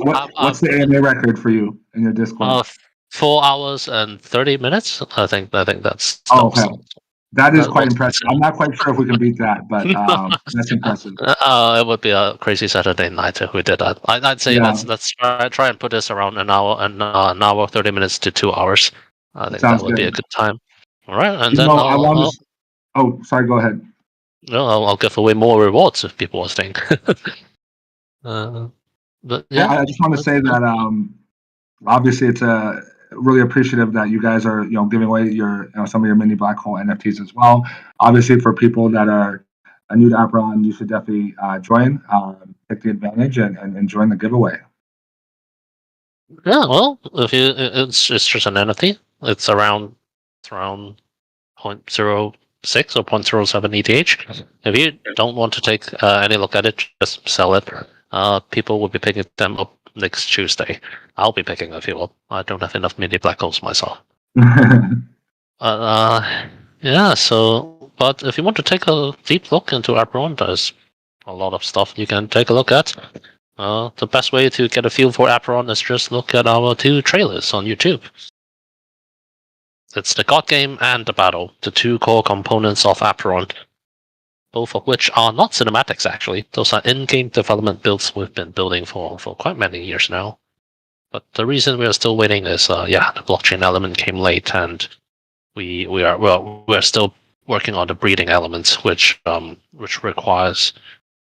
the AMA record for you in your Discord? 4 hours and 30 minutes. I think that's. Okay. That is quite impressive. I'm not quite sure if we can beat that, but that's impressive. It would be a crazy Saturday night if we did that. I'd say let's try and put this around an hour 30 minutes to 2 hours. I think that would be a good time. All right, and then oh, sorry. Go ahead. No, I'll give away more rewards if people are staying. But yeah, I just want to say that obviously it's really appreciative that you guys are giving away your some of your mini black hole NFTs as well. Obviously, for people that are new to Apeiron, you should definitely join, take the advantage, and join the giveaway. Yeah, well, it's just an NFT. It's around 0.0 0.06 or 0.07 ETH. If you don't want to take any look at it, just sell it. People will be picking them up next Tuesday. I'll be picking a few up. I don't have enough mini black holes myself. Yeah, so, but if you want to take a deep look into Apeiron, there's a lot of stuff you can take a look at. The best way to get a feel for Apeiron is just look at our 2 trailers on YouTube. It's the God Game and the Battle, the 2 core components of Apeiron, both of which are not cinematics actually. Those are in-game development builds we've been building for quite many years now. But the reason we are still waiting is, the blockchain element came late, and we're still working on the breeding elements, which requires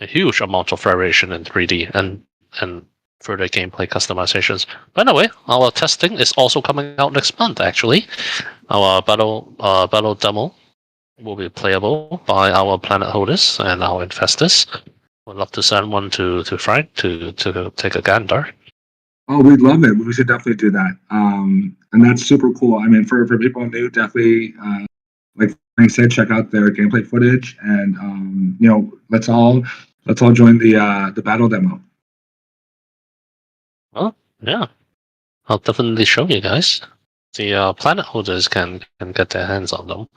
a huge amount of variation in 3D and further gameplay customizations. By the way, our testing is also coming out next month. Actually, our battle demo will be playable by our planet holders and our investors. We'd love to send one to Frank to take a gander. Oh, we'd love it. We should definitely do that. And that's super cool. I mean, for people new, definitely, like Frank said, check out their gameplay footage, and let's all join the battle demo. Oh, yeah. I'll definitely show you guys. The planet holders can get their hands on them.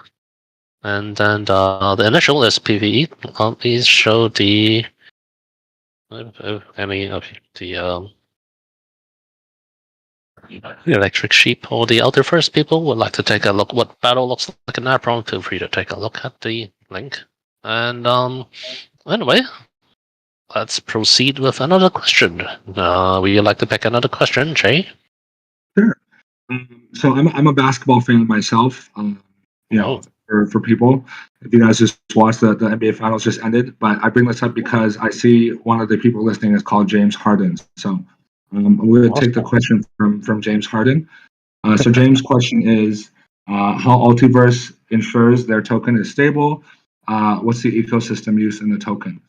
And then the initial is PvE. Please show the any of the electric sheep or the Ultiverse people would like to take a look what battle looks like in Apeiron. Feel free to take a look at the link. And anyway, let's proceed with another question. Would you like to pick another question, Jay? Sure. So I'm a basketball fan myself. For people, if you guys just watched the NBA Finals just ended, but I bring this up because I see one of the people listening is called James Harden. So I'm going to take the question from James Harden. So James' question is, how Ultiverse ensures their token is stable? What's the ecosystem use in the token?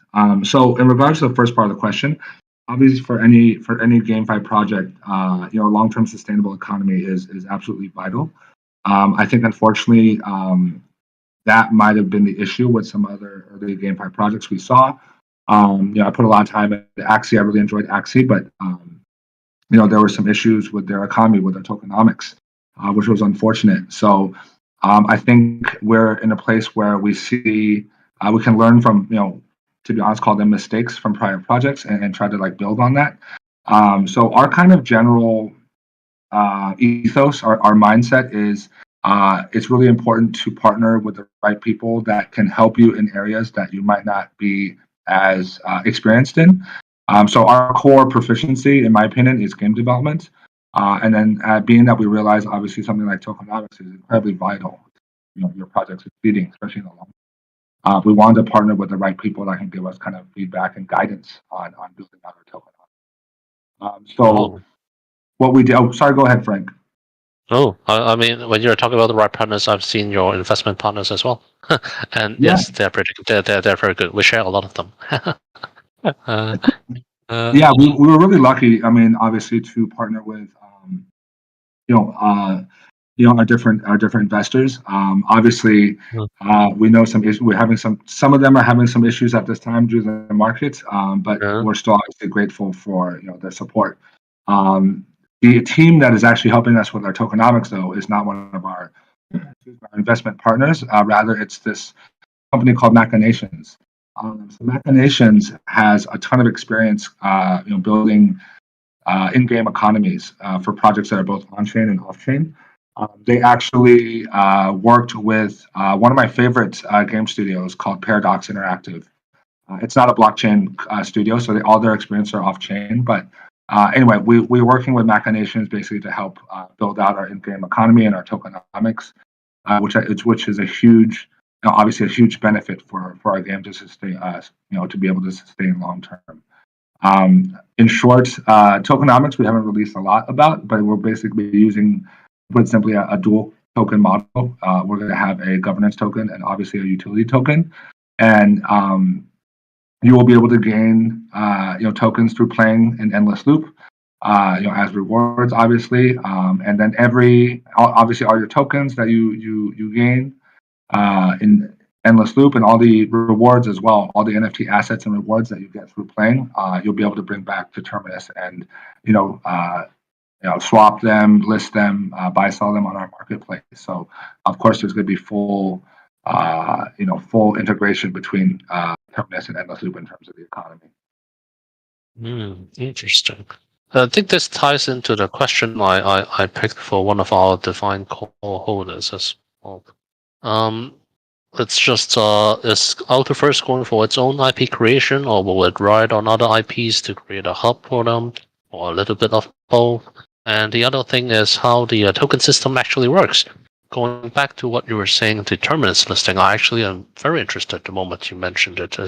So in regards to the first part of the question, obviously for any GameFi project, long-term sustainable economy is absolutely vital. I think unfortunately that might have been the issue with some other early GameFi projects we saw. I put a lot of time into Axie. I really enjoyed Axie, but there were some issues with their economy, with their tokenomics, which was unfortunate. So I think we're in a place where we see we can learn from, to be honest, call them mistakes from prior projects and try to build on that. So our kind of general ethos, our mindset is it's really important to partner with the right people that can help you in areas that you might not be as experienced in. So our core proficiency, in my opinion, is game development. And then being that we realize, obviously, something like tokenomics is incredibly vital. Your project's succeeding, especially in the long run. We wanted to partner with the right people that can give us kind of feedback and guidance on building out our tokenomics. What we did. Oh, sorry. Go ahead, Frank. Oh, I mean, when you're talking about the right partners, I've seen your investment partners as well, and yes, they're pretty. They're very good. We share a lot of them. Yeah, we were really lucky. I mean, obviously, to partner with our different investors. Obviously, we know some issues. We're having some of them are having some issues at this time due to the market. But we're still obviously grateful for their support. The team that is actually helping us with our tokenomics, though, is not one of our investment partners. Rather, it's this company called Machinations. So Machinations has a ton of experience, building in-game economies for projects that are both on-chain and off-chain. They actually worked with one of my favorite game studios called Paradox Interactive. It's not a blockchain studio, so all their experience are off-chain. But anyway, we're working with Machinations basically to help build out our in-game economy and our tokenomics, which is a huge, obviously a huge benefit for our game to sustain, to be able to sustain long term. In short, tokenomics we haven't released a lot about, but we're basically using, put simply, a dual token model. We're going to have a governance token and obviously a utility token, and you will be able to gain tokens through playing an endless loop, as rewards, obviously, and then obviously all your tokens that you gain endless loop and all the rewards as well, all the NFT assets and rewards that you get through playing, you'll be able to bring back to Terminus and swap them, list them, buy, sell them on our marketplace. So of course, there's going to be full integration between Terminus and endless loop in terms of the economy. Interesting. I think this ties into the question I picked for one of our defined core holders as well. It's just is Ultiverse going for its own IP creation, or will it ride on other IPs to create a hub for them, or a little bit of both? And the other thing is how the token system actually works. Going back to what you were saying, the Terminus listing, I actually am very interested the moment you mentioned it.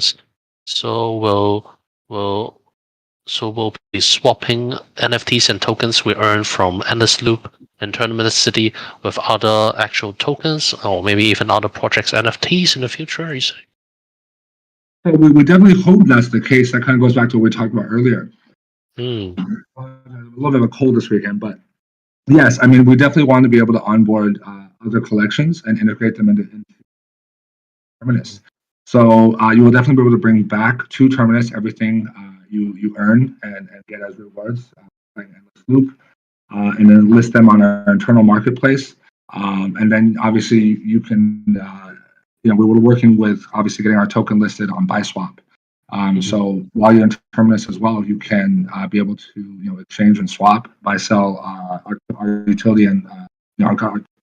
We'll be swapping NFTs and tokens we earn from Endless Loop in Terminus City with other actual tokens, or maybe even other projects' NFTs in the future, you say? So we definitely hope that's the case. That kind of goes back to what we talked about earlier. A little bit of a cold this weekend, but yes, I mean, we definitely want to be able to onboard other collections and integrate them into Terminus. So you will definitely be able to bring back to Terminus everything you earn and get as rewards playing Endless Loop, and then list them on our internal marketplace. And then obviously you can, we were working with obviously getting our token listed on BuySwap. So while you're in Terminus as well, you can be able to exchange and swap, buy, sell our utility and our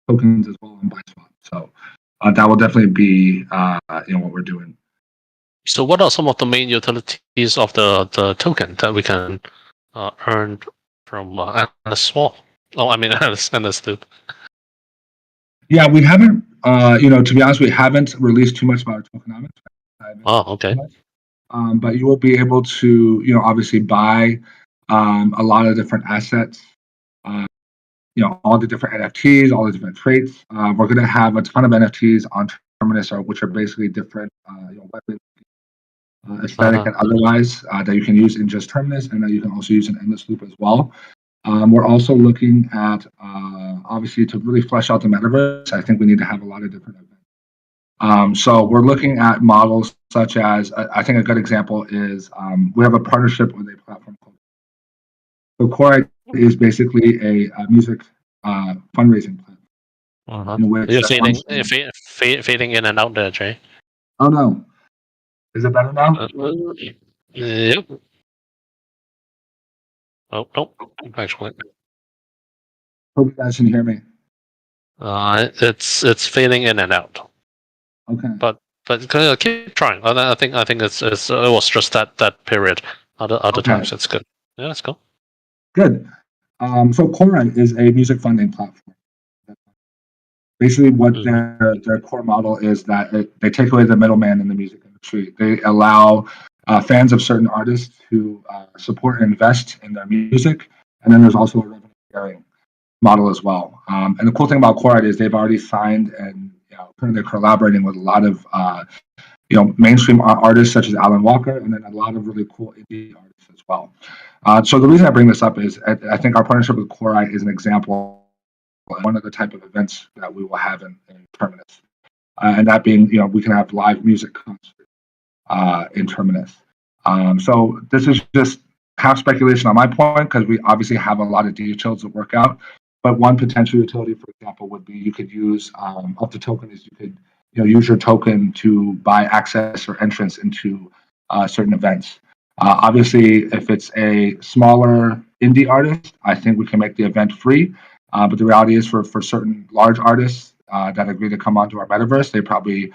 tokens as well on BuySwap. So that will definitely be what we're doing. So what are some of the main utilities of the token that we can earn from Endless Swap? Oh, I mean Endless Loop. Yeah, we haven't. To be honest, we haven't released too much about our tokenomics. Oh, okay. But you will be able to, obviously buy a lot of different assets. All the different NFTs, all the different traits. We're going to have a ton of NFTs on Terminus, which are basically different weapons, aesthetic and otherwise, that you can use in just Terminus, and that you can also use in Endless Loop as well. We're also looking at, obviously, to really flesh out the metaverse. I think we need to have a lot of different events. So we're looking at models such as, I think a good example is we have a partnership with a platform called. So Core is basically a music fundraising platform. You're fading in and out there, Jay. Oh no, is it better now? Yep. Oh no, actually. Hope you guys can hear me. It's fading in and out. Okay. But keep trying. I think it was just that period. Other times it's good. Yeah, let's go. Good. So Core is a music funding platform. Basically, what their core model is that they take away the middleman in the music industry. They allow fans of certain artists to support and invest in their music, and then there's also a revenue sharing model as well. And the cool thing about Core is they've already signed and currently they're collaborating with a lot of mainstream artists such as Alan Walker, and then a lot of really cool indie artists as well. So the reason I bring this up is I think our partnership with Core is an example. One of the type of events that we will have in Terminus, and that being, we can have live music concerts in Terminus. So this is just half speculation on my point because we obviously have a lot of details to work out. But one potential utility, for example, would be you could use up to token is you could use your token to buy access or entrance into certain events. Obviously, if it's a smaller indie artist, I think we can make the event free. But the reality is for certain large artists that agree to come onto our metaverse, they probably,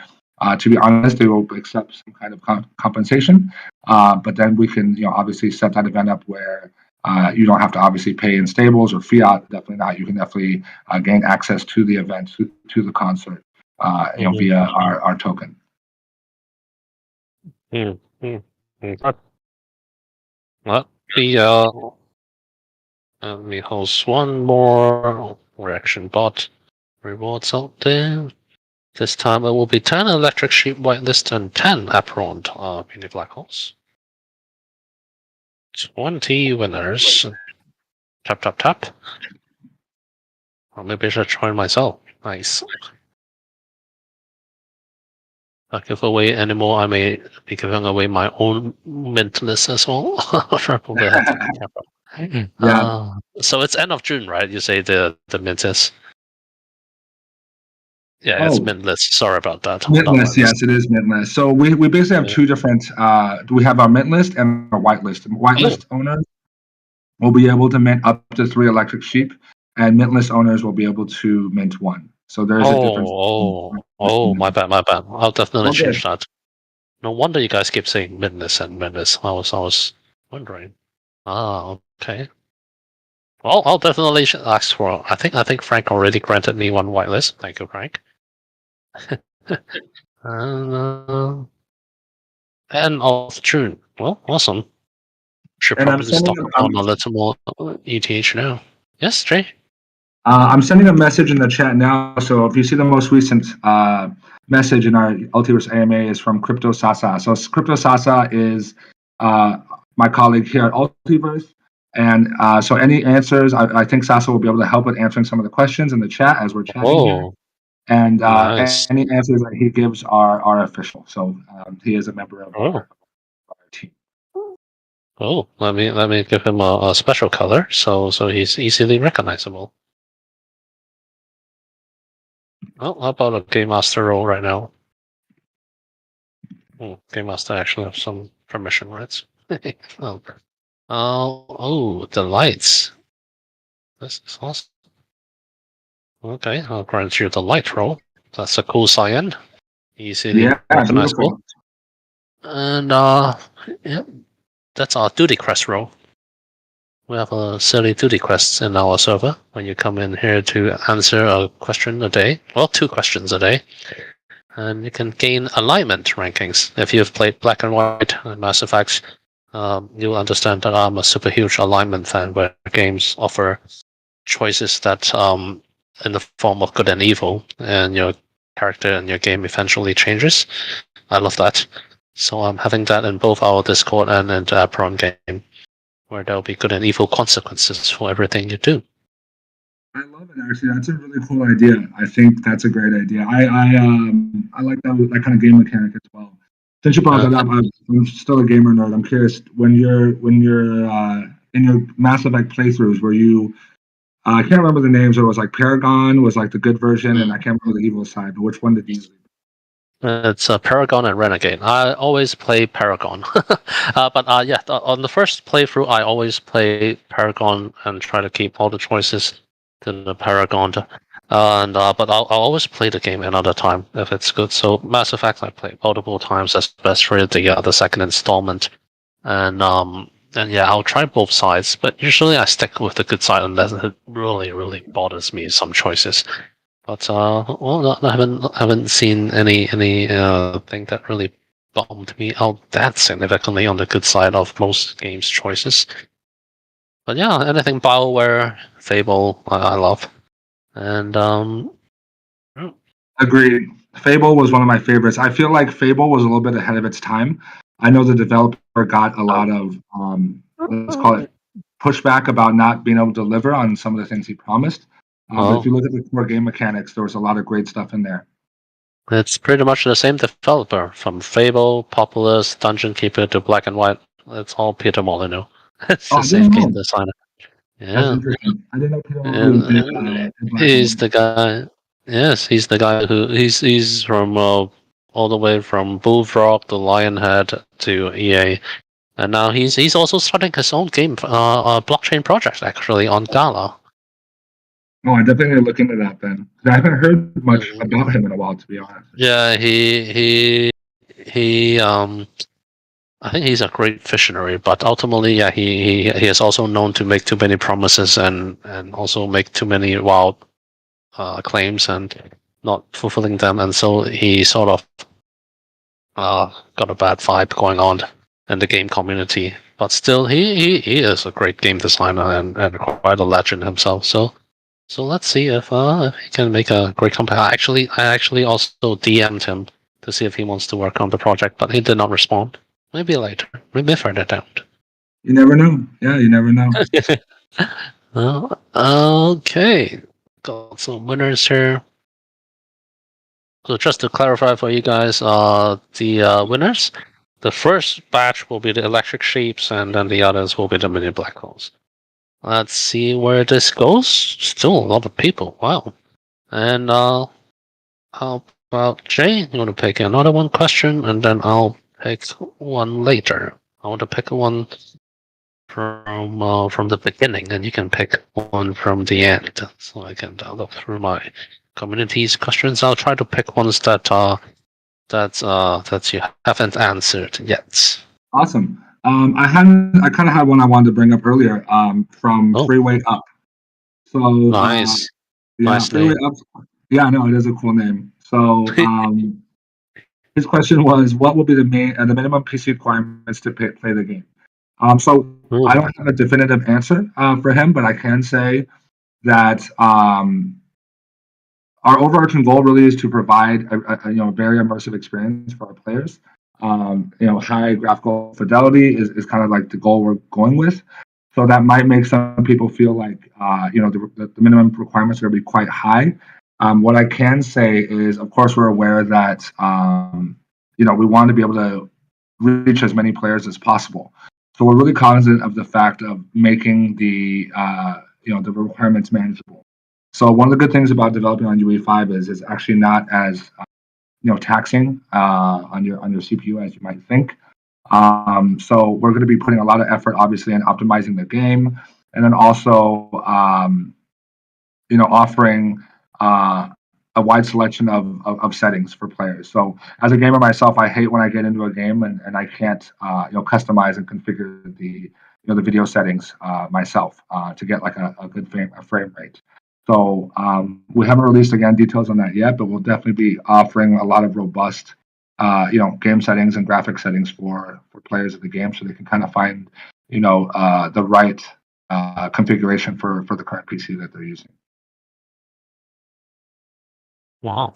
to be honest, they will accept some kind of compensation. But then we can, obviously set that event up where you don't have to obviously pay in stables or fiat. Definitely not. You can definitely gain access to the event, to the concert, via our token. Let me host one more reaction bot rewards out there. This time it will be 10 electric sheep whitelist and 10 Apeiron mini black holes. 20 winners. Tap, tap, tap. Or maybe I should join myself. Nice. I give away anymore, I may be giving away my own mint list as well. Probably have to be careful. Yeah. So it's end of June, right? You say the mint is. Yeah, it's Oh, mint list. Sorry about that. Not Mintless, white list. yes, it is Mintless. So we basically have Yeah. two different. We have our mint list and our white list. White Oh, list owners will be able to mint up to 3 electric sheep, and mint list owners will be able to mint 1. So there is a difference. my bad. I'll definitely All good. change that. No wonder you guys keep saying midness and midness. I was wondering. Okay. Well, I'll definitely ask for. I think Frank already granted me one whitelist. Thank you, Frank. uh, end of June. Well, awesome. Should And I'm probably sending stock them. on a little more ETH now. Yes, Jay. I'm sending a message in the chat now. So if you see the most recent message in our Ultiverse AMA is from Crypto Sasa. So Crypto Sasa is my colleague here at Ultiverse. And so any answers, I think Sasa will be able to help with answering some of the questions in the chat as we're chatting here. Oh, And nice. any answers that he gives are official. So he is a member of Oh, our team. oh. Let me give him a special color so he's easily recognizable. Well, how about a game master role right now? Game master actually have some permission rights. Oh, the lights. This is awesome. Okay, I'll grant you the light role. That's a cool cyan. Easily Yeah, recognizable. beautiful. And yeah, that's our duty quest role. We have a silly duty quests in our server when you come in here to answer a question a day. Well, 2 questions a day. And you can gain alignment rankings. If you've played Black and White and Mass Effect, you'll understand that I'm a super huge alignment fan where games offer choices that in the form of good and evil, and your character and your game eventually changes. I love that. So I'm having that in both our Discord and in the Apeiron game, where there'll be good and evil consequences for everything you do. I love it. Actually, that's a really cool idea. I think that's a great idea. I like that kind of game mechanic as well. Since you brought that up, I'm still a gamer nerd. I'm curious when you're in your Mass Effect playthroughs, were you I can't remember the names. It was like Paragon was like the good version, and I can't remember the evil side. But which one did you? It's Paragon and Renegade. I always play Paragon, but yeah, on the first playthrough, I always play Paragon and try to keep all the choices to the Paragon. And but I'll always play the game another time if it's good. So Mass Effect, I played multiple times, especially the second installment, and yeah, I'll try both sides. But usually I stick with the good side unless it really bothers me some choices. But well, I haven't seen any thing that really bummed me out that significantly on the good side of most games' choices. But yeah, anything Bioware, Fable, I love, and Agreed. Fable was one of my favorites. I feel like Fable was a little bit ahead of its time. I know the developer got a lot of let's call it pushback about not being able to deliver on some of the things he promised. But if you look at the core game mechanics, there was a lot of great stuff in there. it's pretty much the same developer from Fable, Populous, Dungeon Keeper to Black and White. It's all Peter Molyneux. It's the I same didn't game know. designer. That's Yeah. interesting. I didn't know Peter Molyneux did And Black and he's White. the guy. Yes, he's the guy who he's from all the way from Bullfrog to Lionhead to EA, and now he's also starting his own game, blockchain project actually on Gala. Oh, I definitely look into that then. I haven't heard much Mhm. about him in a while, to be honest. Yeah, he I think he's a great visionary, but ultimately, yeah, he is also known to make too many promises and also make too many wild claims and not fulfilling them, and so he sort of got a bad vibe going on in the game community. But still, he is a great game designer and quite a legend himself. So let's see if he can make a great comeback. I actually also DM'd him to see if he wants to work on the project, but he did not respond. Maybe later. Maybe further down. You never know. Yeah, you never know. Okay. Got some winners here. So just to clarify for you guys, the winners, the first batch will be the electric sheeps, and then the others will be the mini black holes. Let's see where this goes. Still a lot of people. Wow. And how about Jay? You want to pick another one question, and then I'll pick one later. I want to pick one from the beginning, and you can pick one from the end, so I can look through my community's questions. I'll try to pick ones that you haven't answered yet. Awesome. I kind of had one I wanted to bring up earlier. From Oh, Freeway Up. So nice, yeah, nice Freeway name. Up. Yeah, no, it is a cool name. So his question was, what will be the minimum PC requirements to play the game? So I Ooh. don't have a definitive answer for him, but I can say that our overarching goal really is to provide a very immersive experience for our players. High graphical fidelity is kind of like the goal we're going with. So that might make some people feel like the minimum requirements are going to be quite high. What I can say is, of course, we're aware that we want to be able to reach as many players as possible. So we're really cognizant of the fact of making the requirements manageable. So one of the good things about developing on UE5 is it's actually not as taxing on your CPU as you might think. So we're going to be putting a lot of effort, obviously, in optimizing the game, and then also offering a wide selection of settings for players. So as a gamer myself, I hate when I get into a game and I can't customize and configure the video settings myself to get like a good frame rate. So we haven't released again details on that yet, but we'll definitely be offering a lot of robust game settings and graphic settings for players of the game, so they can kind of find the right configuration for the current PC that they're using. Wow.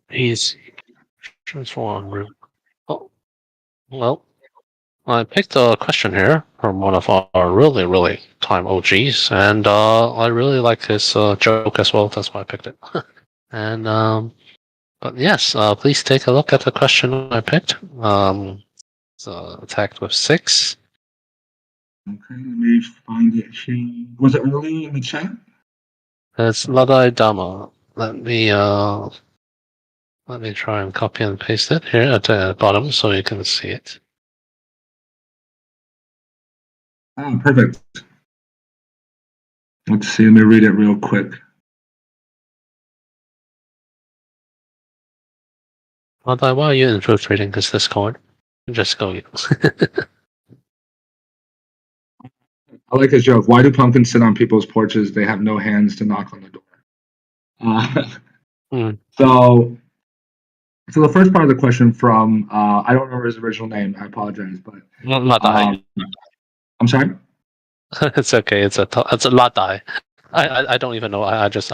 He's transform. Oh, well, I picked a question here from one of our really, really time OGs, and I really like his joke as well. That's why I picked it. And but yes, please take a look at the question I picked. It's attacked with 6. Okay, let me find it here. Was it early in the chat? It's Ladai Dama. Let me try and copy and paste it here at the bottom so you can see it. Oh, perfect. Let's see. Let me read it real quick. Ladai, why are you infiltrating this Discord? Just go. I like his joke. Why do pumpkins sit on people's porches? They have no hands to knock on the door. So the first part of the question from I don't remember his original name. I apologize, but Ladai. I'm sorry. It's okay. It's a Ladai. I don't even know. I just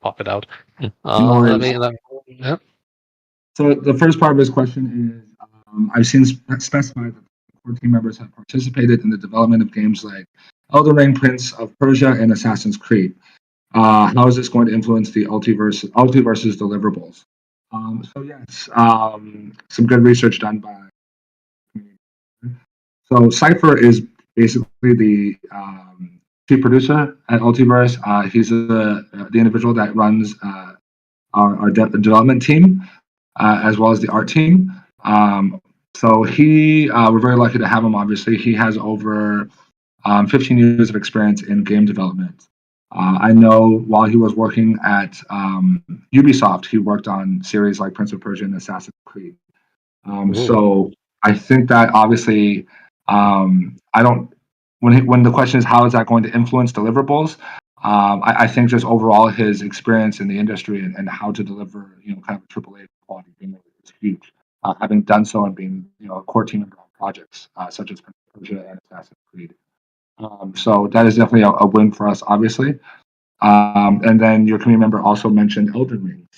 pop it out. Yeah. So the first part of his question is, I've seen specified that core team members have participated in the development of games like Elden Ring, Prince of Persia, and Assassin's Creed. How is this going to influence the Ultiverse's deliverables? So yes, some good research done by. So Cypher is basically the chief producer at Ultiverse. He's the individual that runs our development team, as well as the art team. So we're very lucky to have him. Obviously, he has over 15 years of experience in game development. I know while he was working at Ubisoft, he worked on series like Prince of Persia and Assassin's Creed. So I think that obviously, I don't. When the question is how is that going to influence deliverables, I think just overall his experience in the industry and how to deliver, kind of AAA quality game is huge. Having done so and being, a core team member on projects such as Prince of Persia and Assassin's Creed. So that is definitely a win for us, obviously. And then your community member also mentioned Elden Ring.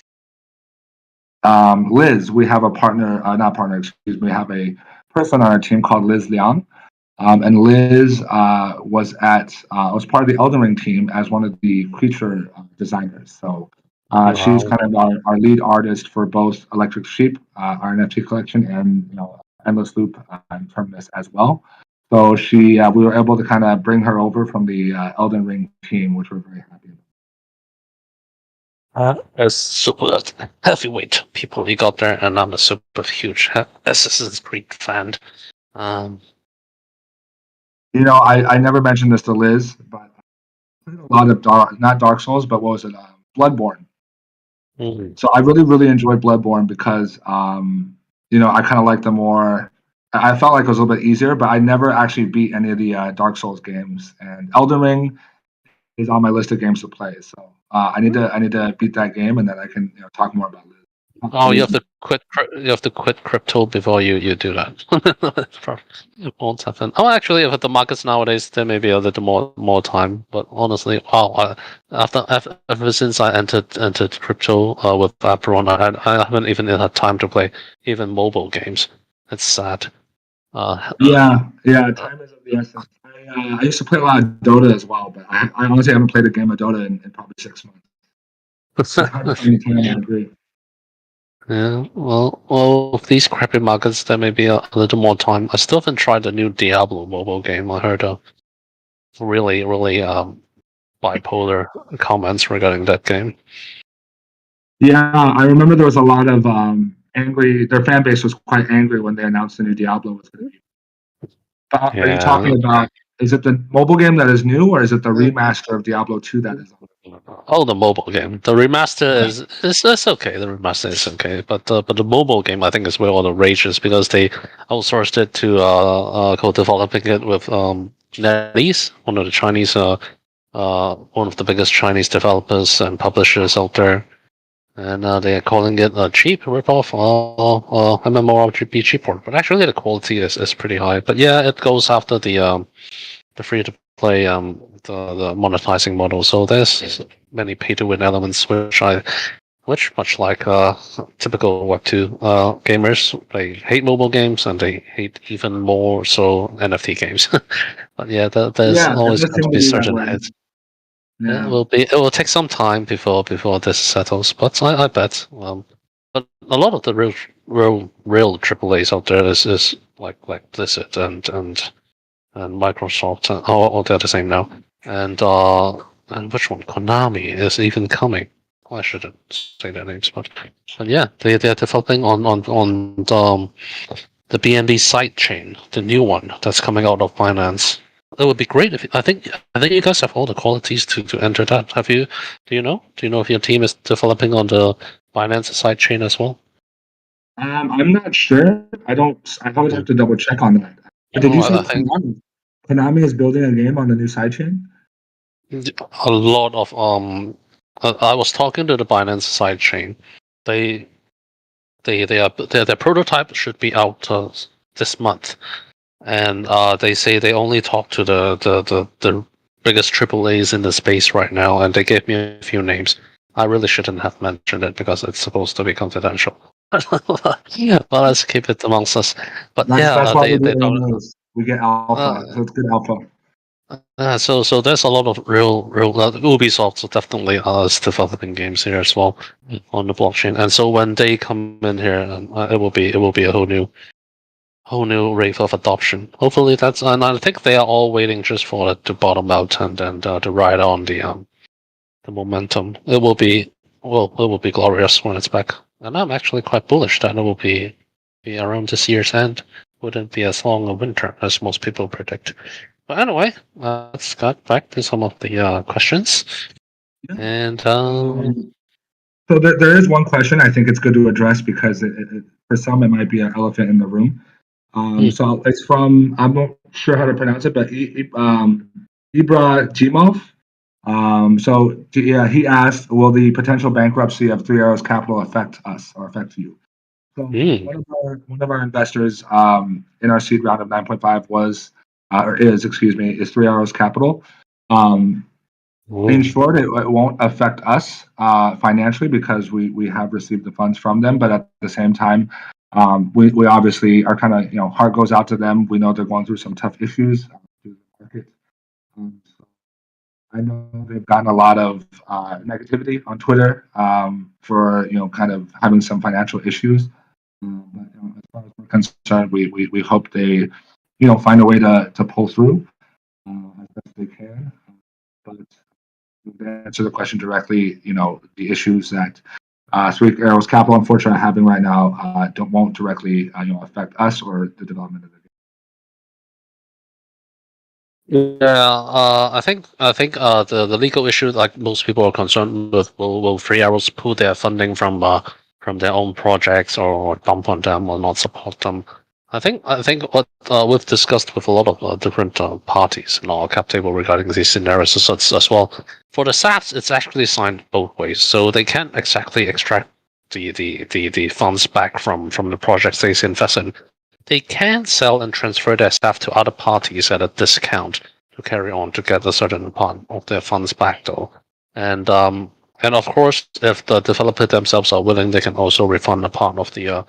Liz, we have a partner, not partner, excuse me, we have a person on our team called Liz Liang. And Liz was part of the Elden Ring team as one of the creature designers. So she's Wow. kind of our lead artist for both Electric Sheep, our NFT collection, and Endless Loop and Terminus as well. So we were able to kind of bring her over from the Elden Ring team, which we're very happy about. As super heavyweight people you got there, and I'm a super huge Assassin's Creed fan. Um, I never mentioned this to Liz, but I played a lot of not Dark Souls, but what was it? Bloodborne. So I really, really enjoyed Bloodborne because, I kind of like the more. I felt like it was a little bit easier, but I never actually beat any of the Dark Souls games. And Elden Ring is on my list of games to play. So I need to beat that game, and then I can talk more about it. Oh, you have to quit. You have to quit crypto before you do that. Won't happen. Oh, actually, if the markets nowadays, there may be a little more time. But honestly, wow! Ever since I entered crypto with Apeiron, I haven't even had time to play even mobile games. It's sad. Yeah, time is of the essence. I used to play a lot of Dota as well, but I honestly haven't played a game of Dota in probably 6 months. It's hard to find the time. I agree. Yeah, well, with these crappy markets, there may be a little more time. I still haven't tried the new Diablo mobile game. I heard really, really bipolar comments regarding that game. Yeah, I remember there was a lot of angry. Their fan base was quite angry when they announced the new Diablo was going to be. Are you talking about? Is it the mobile game that is new, or is it the remaster of Diablo 2 that is on? Oh, the mobile game. The remaster is okay. The remaster is okay, but the mobile game I think is where all the rage is because they outsourced it to co-developing it with NetEase, one of the Chinese one of the biggest Chinese developers and publishers out there, and they are calling it a cheap ripoff MMORPG cheap port. But actually, the quality is pretty high. But yeah, it goes after the free to play the monetizing model. So there's many pay to win elements, which much like typical Web2 gamers, they hate mobile games and they hate even more so NFT games. But yeah, there's always going to be certain heads. Yeah. It will take some time before this settles, but I bet. But a lot of the real AAAs out there is like Blizzard and Microsoft, all they're the same now. And which one? Konami is even coming. I shouldn't say their names, but yeah, they're developing on the BNB side chain, the new one that's coming out of Binance. It would be great if I think you guys have all the qualities to enter that. Have you? Do you know? Do you know if your team is developing on the Binance side chain as well? I'm not sure. I would have to double check on that. But did you say Konami is building a game on the new sidechain? A lot of I was talking to the Binance sidechain. Their prototype should be out this month, and they say they only talk to the biggest AAAs in the space right now, and they gave me a few names. I really shouldn't have mentioned it because it's supposed to be confidential. But let's keep it amongst us. But that's why we get alpha. So it's good alpha. So there's a lot of real Ubisoft definitely is developing games here as well on the blockchain, and so when they come in here, it will be a whole new rate of adoption. Hopefully and I think they are all waiting just for it to bottom out and then to ride on the momentum. It will be glorious when it's back, and I'm actually quite bullish that it will be around this year's end. Wouldn't be as long a winter as most people predict. But anyway, let's get back to some of the questions. Yeah. And so there is one question I think it's good to address because for some it might be an elephant in the room. So it's from, I'm not sure how to pronounce it, but Ibrahimov. So yeah, he asked, will the potential bankruptcy of Three Arrows Capital affect us or affect you? So one of our investors in our seed round of 9.5 is Three Arrows Capital. In short, it won't affect us financially because we have received the funds from them, but at the same time, We obviously are kind of, heart goes out to them. We know they're going through some tough issues through the market. So I know they've gotten a lot of negativity on Twitter for kind of having some financial issues. But as far as we're concerned, we hope they find a way to pull through as best they can. But to answer the question directly, the issues that Three Arrows Capital, unfortunately, are having right now won't directly affect us or the development of the game. Yeah, I think the legal issue, like most people are concerned with, will Three Arrows pull their funding from their own projects or dump on them or not support them? I think what we've discussed with a lot of different parties in our cap table regarding these scenarios as well. For the SAFs, it's actually signed both ways, so they can't exactly extract the funds back from the projects they invest in. They can sell and transfer their staff to other parties at a discount to carry on to get a certain part of their funds back, though. And of course, if the developer themselves are willing, they can also refund a part of the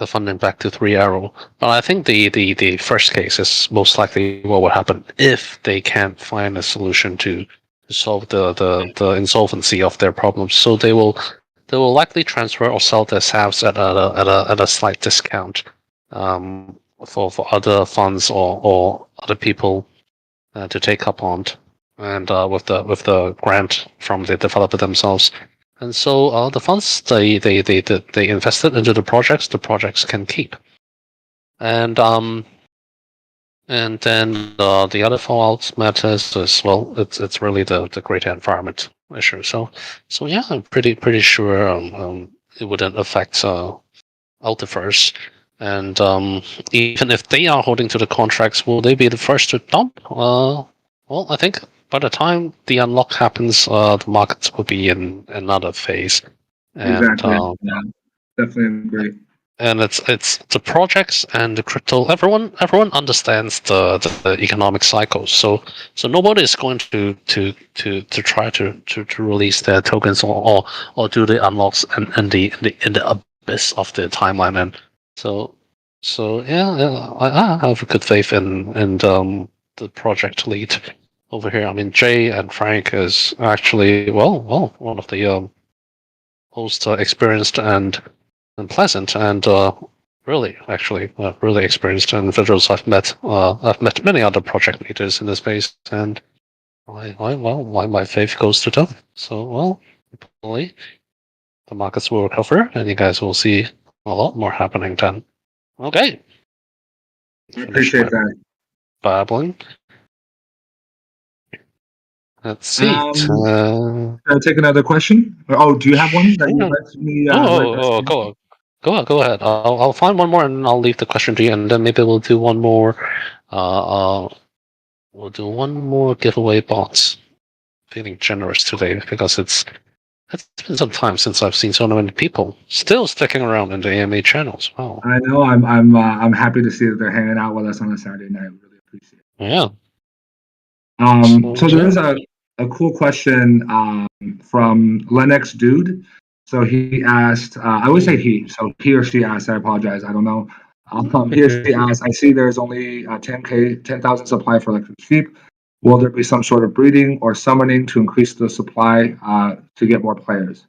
funding back to Three Arrow. But I think the first case is most likely what will happen if they can't find a solution to solve the insolvency of their problems. So they will likely transfer or sell their SAVs at a slight discount for other funds or other people to take up on, and with the grant from the developer themselves. And so the funds they invested into the projects can keep. And then the other fallout matters is, well, it's really the greater environment issue. So yeah, I'm pretty sure it wouldn't affect Ultiverse. And even if they are holding to the contracts, will they be the first to dump? Well, I think by the time the unlock happens, the markets will be in another phase. And, Exactly. Yeah, definitely agree. And it's the projects and the crypto. Everyone understands the economic cycles. So nobody is going to try to release their tokens or do the unlocks in the abyss of the timeline. And so yeah, I have a good faith in the project lead over here. I mean, Jay and Frank is actually one of the most experienced and pleasant and really experienced individuals I've met. I've met many other project leaders in the space, and my faith goes to them. So hopefully the markets will recover, and you guys will see a lot more happening then. Okay. I appreciate that. Babbling. Let's see. Can I take another question? Oh, do you have one that you'd like me? Go ahead. I'll find one more and I'll leave the question to you, and then maybe we'll do one more. We'll do one more giveaway bot. Feeling generous today because it's been some time since I've seen so many people still sticking around in the AMA channels. Wow. I know. I'm happy to see that they're hanging out with us on a Saturday night. Really appreciate it. Yeah. So there is a cool question from Lennox Dude. So he asked, I always say he, so he or she asked, I apologize, I don't know. He or she asked, I see there's only 10,000 supply for electric sheep. Will there be some sort of breeding or summoning to increase the supply to get more players?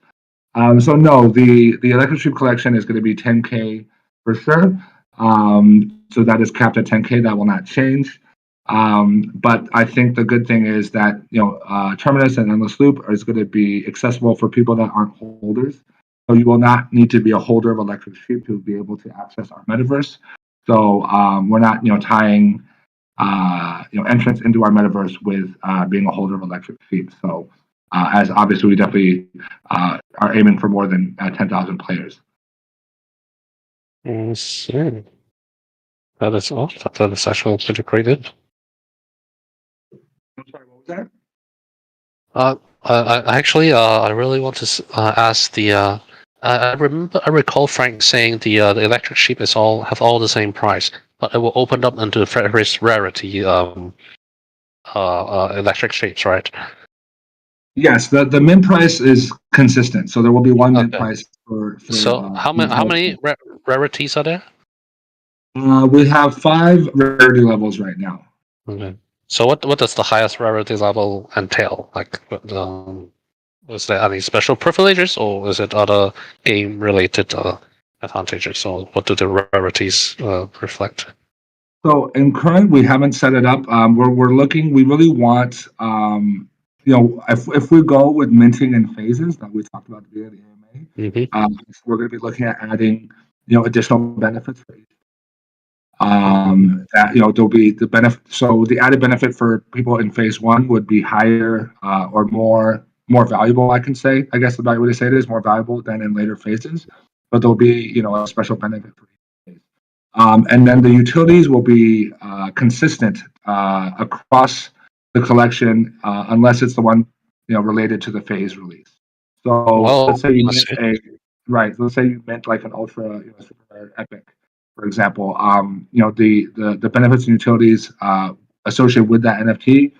So no, the electric sheep collection is going to be 10K for sure. So that is capped at 10K, that will not change. But I think the good thing is that Terminus and Endless Loop is going to be accessible for people that aren't holders. So you will not need to be a holder of electric sheep to be able to access our metaverse. So we're not tying entrance into our metaverse with being a holder of electric sheep. So as obviously we definitely are aiming for more than 10,000 players. That is awesome. That is actually pretty great. I'm sorry, what was that? I really want to ask the. I recall Frank saying the electric sheep have all the same price, but it will open up into various rarity electric sheeps, right? Yes, the min price is consistent, so there will be one min price for. So how many rarities are there? We have 5 rarity levels right now. Okay. So what does the highest rarity level entail? Like, is there any special privileges, or is it other game-related advantages? Or what do the rarities reflect? So in current, we haven't set it up. We're looking. We really want, if we go with minting in phases that we talked about at the beginning of the AMA, we're going to be looking at adding, additional benefits for each. That there'll be the benefit. So the added benefit for people in phase 1 would be higher or more valuable. I guess the right way to say it is more valuable than in later phases, but there'll be a special benefit for each phase. And then the utilities will be consistent across the collection unless it's the one related to the phase release. So let's say you mint let's say you mint like an ultra super epic, for example. The benefits and utilities associated with that NFT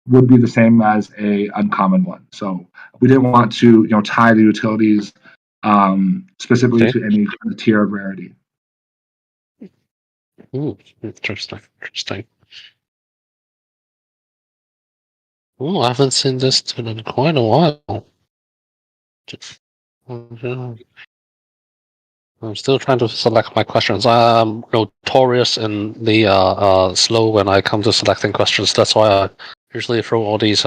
would be the same as a uncommon one. So we didn't want to tie the utilities specifically to any kind of tier of rarity. Ooh, interesting. Oh, I haven't seen this in quite a while. I'm still trying to select my questions. I'm notorious in the slow when I come to selecting questions. That's why I usually throw all these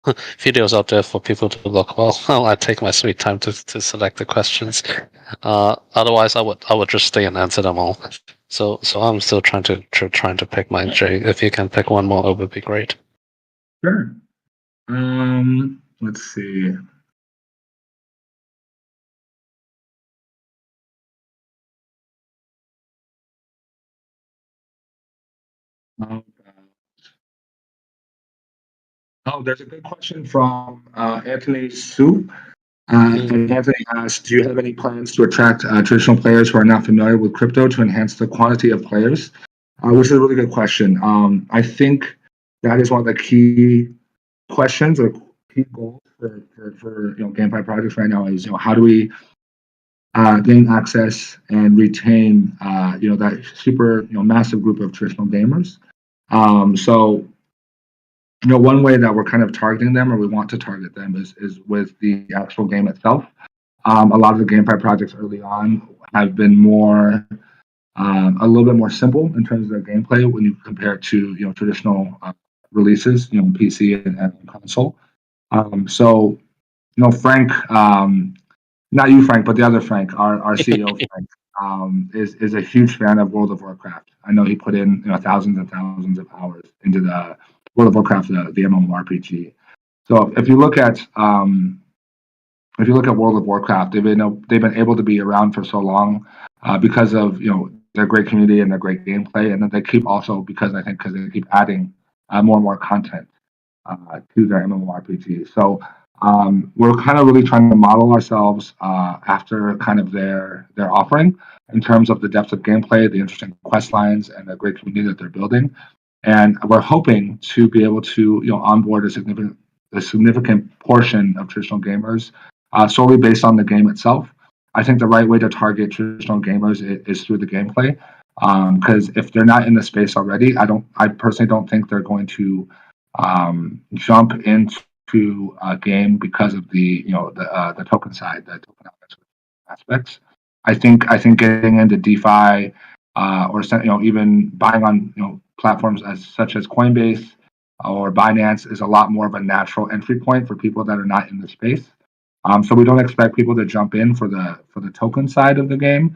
videos out there for people to look. Well, I take my sweet time to select the questions. Otherwise, I would just stay and answer them all. So I'm still trying to pick mine, Jay. If you can pick one more, it would be great. Sure. Let's see. There's a good question from Anthony Su. And Anthony asks, do you have any plans to attract traditional players who are not familiar with crypto to enhance the quantity of players? Which is a really good question. I think that is one of the key questions or key goals for GameFi projects right now is how do we gain access and retain that super massive group of traditional gamers. So one way that we're kind of targeting them, or we want to target them, is with the actual game itself. A lot of the GameFi projects early on have been a little bit more simple in terms of their gameplay when you compare it to traditional releases, PC and console. So Frank, not you, Frank, but the other Frank, our CEO, Frank, is a huge fan of World of Warcraft. I know he put in thousands and thousands of hours into the World of Warcraft, the MMORPG. So if you look at World of Warcraft, they've been able to be around for so long because of their great community and their great gameplay, and then they keep also because they keep adding more and more content to their MMORPG. So we're kind of really trying to model ourselves after kind of their offering in terms of the depth of gameplay, the interesting quest lines, and the great community that they're building. And we're hoping to be able to onboard a significant portion of traditional gamers solely based on the game itself. I think the right way to target traditional gamers is through the gameplay, because if they're not in the space already, I personally don't think they're going to jump into a game because of the token side, the tokenomics aspects. I think getting into DeFi or even buying on platforms such as Coinbase or Binance is a lot more of a natural entry point for people that are not in the space. So we don't expect people to jump in for the token side of the game.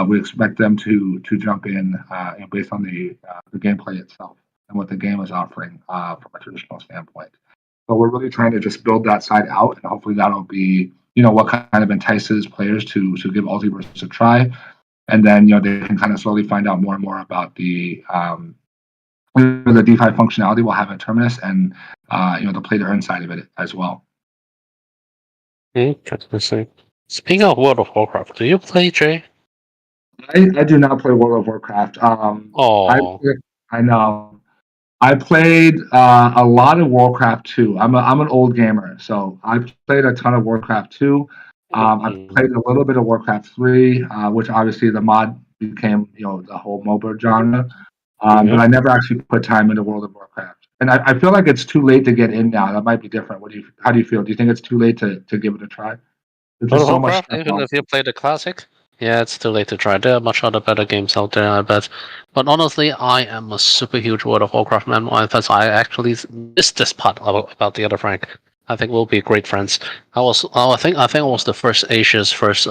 We expect them to jump in based on the gameplay itself and what the game is offering from a traditional standpoint. So we're really trying to just build that side out, and hopefully that'll be what kind of entices players to give Ultiverse a try, and then they can kind of slowly find out more and more about the DeFi functionality we'll have at Terminus, and the play to earn side of it as well. Interesting. Speaking of World of Warcraft, do you play, Jay? I do not play World of Warcraft. I know. I played a lot of Warcraft 2. I'm an old gamer, so I played a ton of Warcraft 2. I played a little bit of Warcraft 3, which obviously the mod became, the whole MOBA genre. But I never actually put time into World of Warcraft. And I feel like it's too late to get in now. That might be different. How do you feel? Do you think it's too late to give it a try? There's World just of so much Warcraft, stuff even out. if you play the classic, yeah, it's too late to try. There are much other better games out there, I bet. But honestly, I am a super huge World of Warcraft man. I actually missed this part about the other Frank. I think we'll be great friends. I think I was the first Asia's first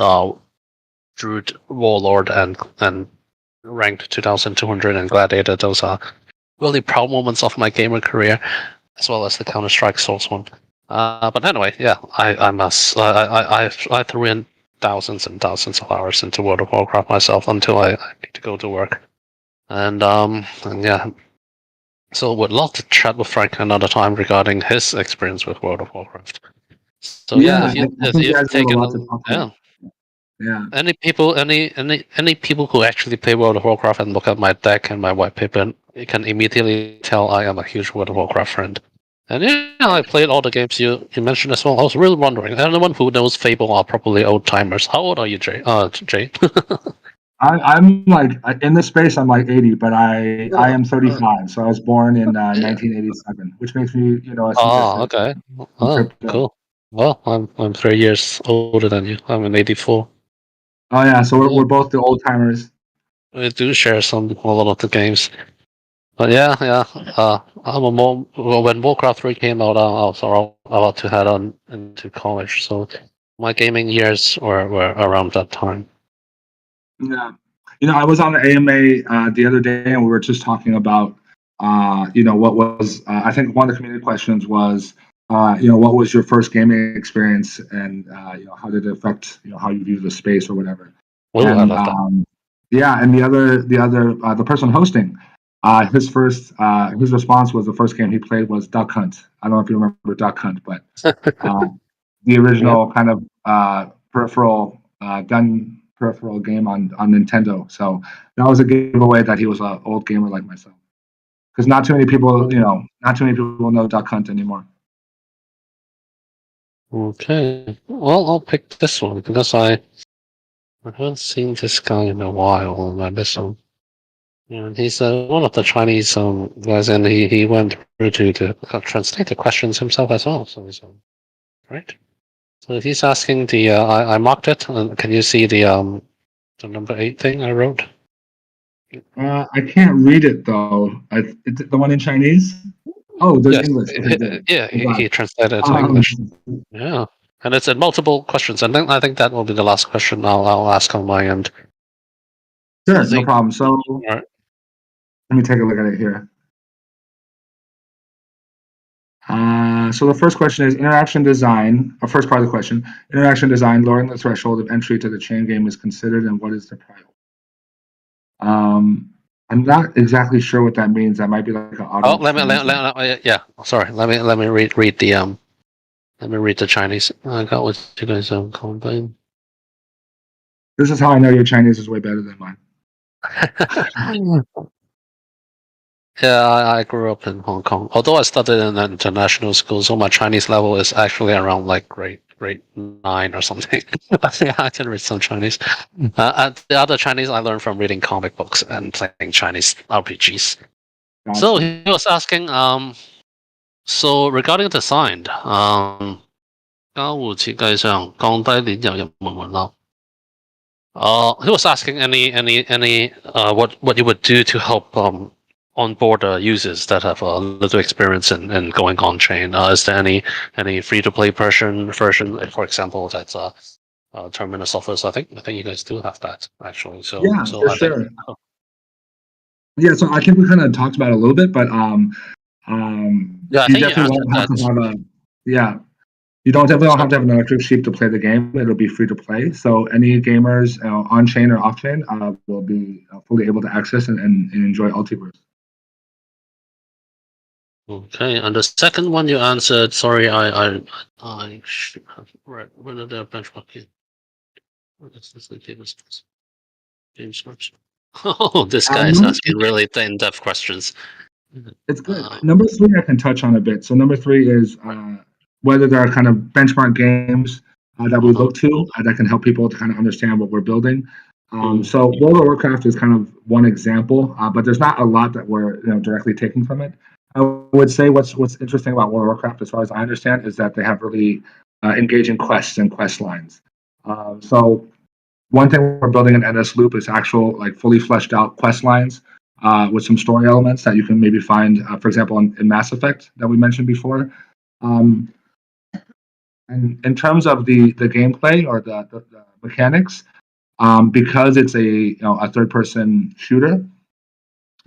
Druid Warlord and ranked 2,200 and Gladiator. Those are really proud moments of my gamer career, as well as the Counter Strike Source one. But anyway, yeah, I threw in thousands and thousands of hours into World of Warcraft myself until I need to go to work, and yeah. So would love to chat with Frank another time regarding his experience with World of Warcraft. So yeah, Yeah, I if think you you've guys have a taken lot to talk about. Yeah. any people who actually play World of Warcraft and look at my deck and my white paper, you can immediately tell I am a huge World of Warcraft friend. And yeah, I played all the games you mentioned as well. I was really wondering. Anyone who knows Fable are probably old timers. How old are you, Jay? Jay. I'm like in this space. I'm like 80, but I am 35. So I was born in 1987, which makes me, a Oh, citizen okay. in Oh, crypto. cool. Well, I'm 3 years older than you. I'm in '84. Oh yeah, so we're Yeah, both the old timers. we do share a lot of the games. But yeah, yeah. I'm a more when Warcraft 3 came out, I was about to head on into college, so my gaming years were around that time. Yeah. I was on the AMA the other day, and we were just talking about, what was. I think one of the community questions was, what was your first gaming experience, and how did it affect, how you view the space or whatever. Oh, I And love that. yeah, and the person hosting, his response was the first game he played was Duck Hunt. I don't know if you remember Duck Hunt, but the Yeah. original kind of gun peripheral game on Nintendo. So that was a giveaway that he was an old gamer like myself. Because not too many people, know Duck Hunt anymore. Okay. Well, I'll pick this one because I haven't seen this guy in a while, and I miss him. Yeah, he's one of the Chinese guys, and he went through to translate the questions himself as well. So he's right. So he's asking I marked it. Can you see the number 8 thing I wrote? I can't read it though. The one in Chinese. Oh, there's Yes. English. Okay, good. Yeah, I got he it. translated it to English. Yeah, and it's in multiple questions. And then I think that will be the last question I'll ask on my end. Sure, no problem. So All right. let me take a look at it here. So the first question is interaction design. First part of the question: interaction design, lowering the threshold of entry to the chain game is considered, and what is the priority? I'm not exactly sure what that means. That might be like an auto. Oh, yeah. Sorry, let me read let me read the Chinese. I got what you guys combine. This is how I know your Chinese is way better than mine. Yeah, I grew up in Hong Kong. Although I studied in an international school, so my Chinese level is actually around like grade 9 or something. But yeah, I can read some Chinese. And the other Chinese I learned from reading comic books and playing Chinese RPGs. Gotcha. So he was asking, so regarding the sign, 交互設計上降低鏈遊入門檻。He was asking any what you would do to help onboard users that have a little experience in going on chain. Is there any free to play version, for example, that's Terminus offers? I think you guys do have that actually. So yeah, so for I sure. think. Yeah, so I think we kind of talked about it a little bit, but Yeah, I you think you definitely answered won't have that. to have a You definitely don't have to have an electric sheep to play the game. It'll be free to play. So any gamers on chain or off chain will be fully able to access and enjoy Ultiverse. Okay, and the second one you answered. Sorry, I should have read the benchmarking. Game search. Oh, this guy is asking really in-depth questions. It's good. Number 3, I can touch on a bit. So number 3 is whether there are kind of benchmark games that we look to that can help people to kind of understand what we're building. So World of Warcraft is kind of one example, but there's not a lot that we're directly taking from it. I would say what's interesting about World of Warcraft, as far as I understand, is that they have really engaging quests and quest lines. So one thing we're building in Endless Loop is actual like fully fleshed out quest lines with some story elements that you can maybe find, for example, in Mass Effect that we mentioned before. And in terms of the gameplay or the mechanics, because it's a third person shooter,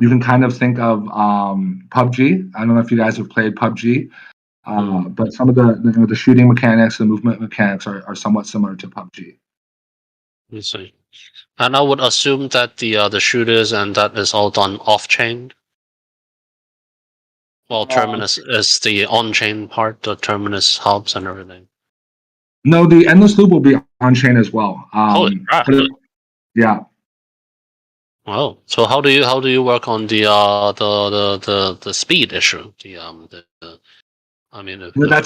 you can kind of think of PUBG. I don't know if you guys have played PUBG, but some of the shooting mechanics, the movement mechanics are somewhat similar to PUBG. You see. And I would assume that the shooters and that is all done off chain. Well, Terminus is the on chain part, the Terminus hubs and everything. No, the Endless Loop will be on chain as well. Holy crap! Yeah. Wow. So how do you work on the speed issue? That's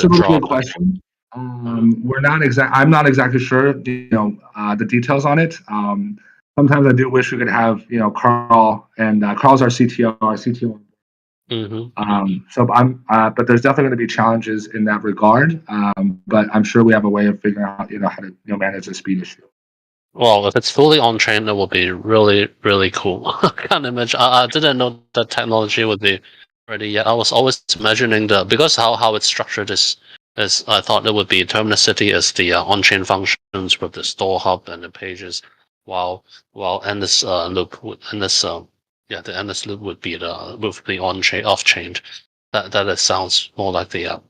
a really good question. We're not I'm not exactly sure, the details on it. Sometimes I do wish we could have, Carl, and Carl's our CTO. But there's definitely going to be challenges in that regard. But I'm sure we have a way of figuring out, how to manage the speed issue. Well, if it's fully on chain, it will be really, really cool. I can't imagine. I didn't know that technology would be ready yet. I was always imagining because how it's structured is I thought it would be Terminus City as the on-chain functions with the store hub and the pages, while Endless Loop the Endless Loop would be the on-chain off-chain. That sounds more like the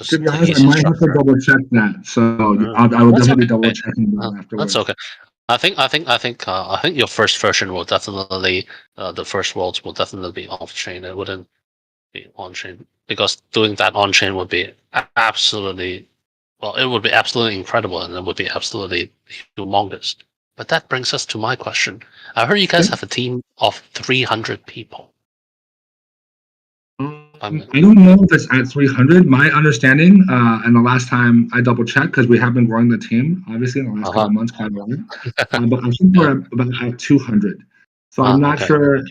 to be honest, I might have to double check that. So I will definitely double checking that afterwards. That's okay. I think your first version will definitely the first worlds will definitely be off chain. It wouldn't be on chain because doing that on chain would be absolutely incredible and it would be absolutely humongous. But that brings us to my question. I heard you guys have a team of 300 people. I don't know if it's at 300. My understanding, and the last time I double checked because we have been growing the team, obviously in the last couple of months, quite a lot. But I think we're about at 200. So I'm not sure,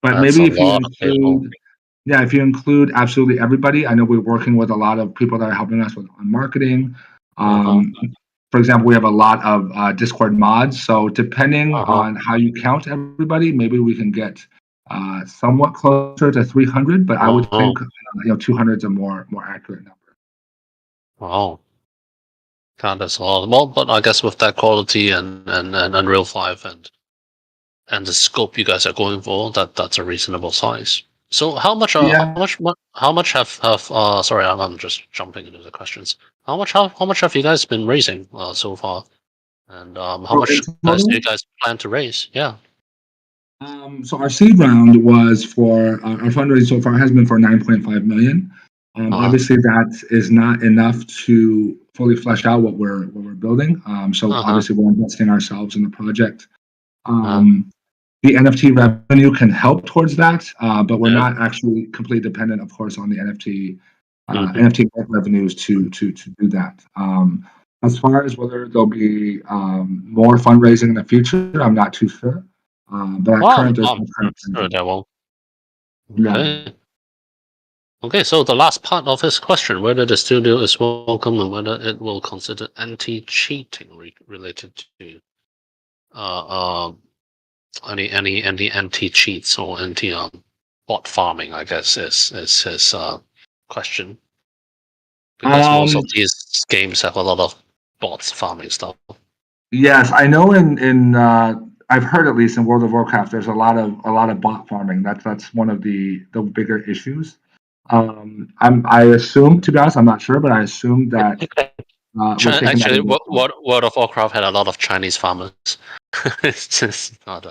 but that's maybe if you include absolutely everybody. I know we're working with a lot of people that are helping us on marketing. For example, we have a lot of Discord mods. So depending on how you count everybody, maybe we can get somewhat closer to 300, but I would think 200 is a more accurate number. Wow. God, that's a lot. Well, but I guess with that quality and Unreal 5 and the scope you guys are going for, that's a reasonable size. So how much have sorry, I'm just jumping into the questions. How much have you guys been raising so far? And how much do you guys plan to raise? Yeah. So our seed round was for our fundraising so far has been for 9.5 million. Obviously, that is not enough to fully flesh out what we're building. So obviously, we're investing ourselves in the project. The NFT revenue can help towards that, but we're not actually completely dependent, of course, on the NFT revenues to do that. As far as whether there'll be more fundraising in the future, I'm not too sure. But current, sure there will. Okay, so the last part of his question, whether the studio is welcome and whether it will consider anti-cheating related to any anti-cheats or anti bot farming, I guess is his question. Because most of these games have a lot of bots farming stuff. Yes, I know in I've heard at least in World of Warcraft there's a lot of bot farming. That's one of the bigger issues. I assume, to be honest, I'm not sure, but I assume that actually, World of Warcraft had a lot of Chinese farmers. It's just not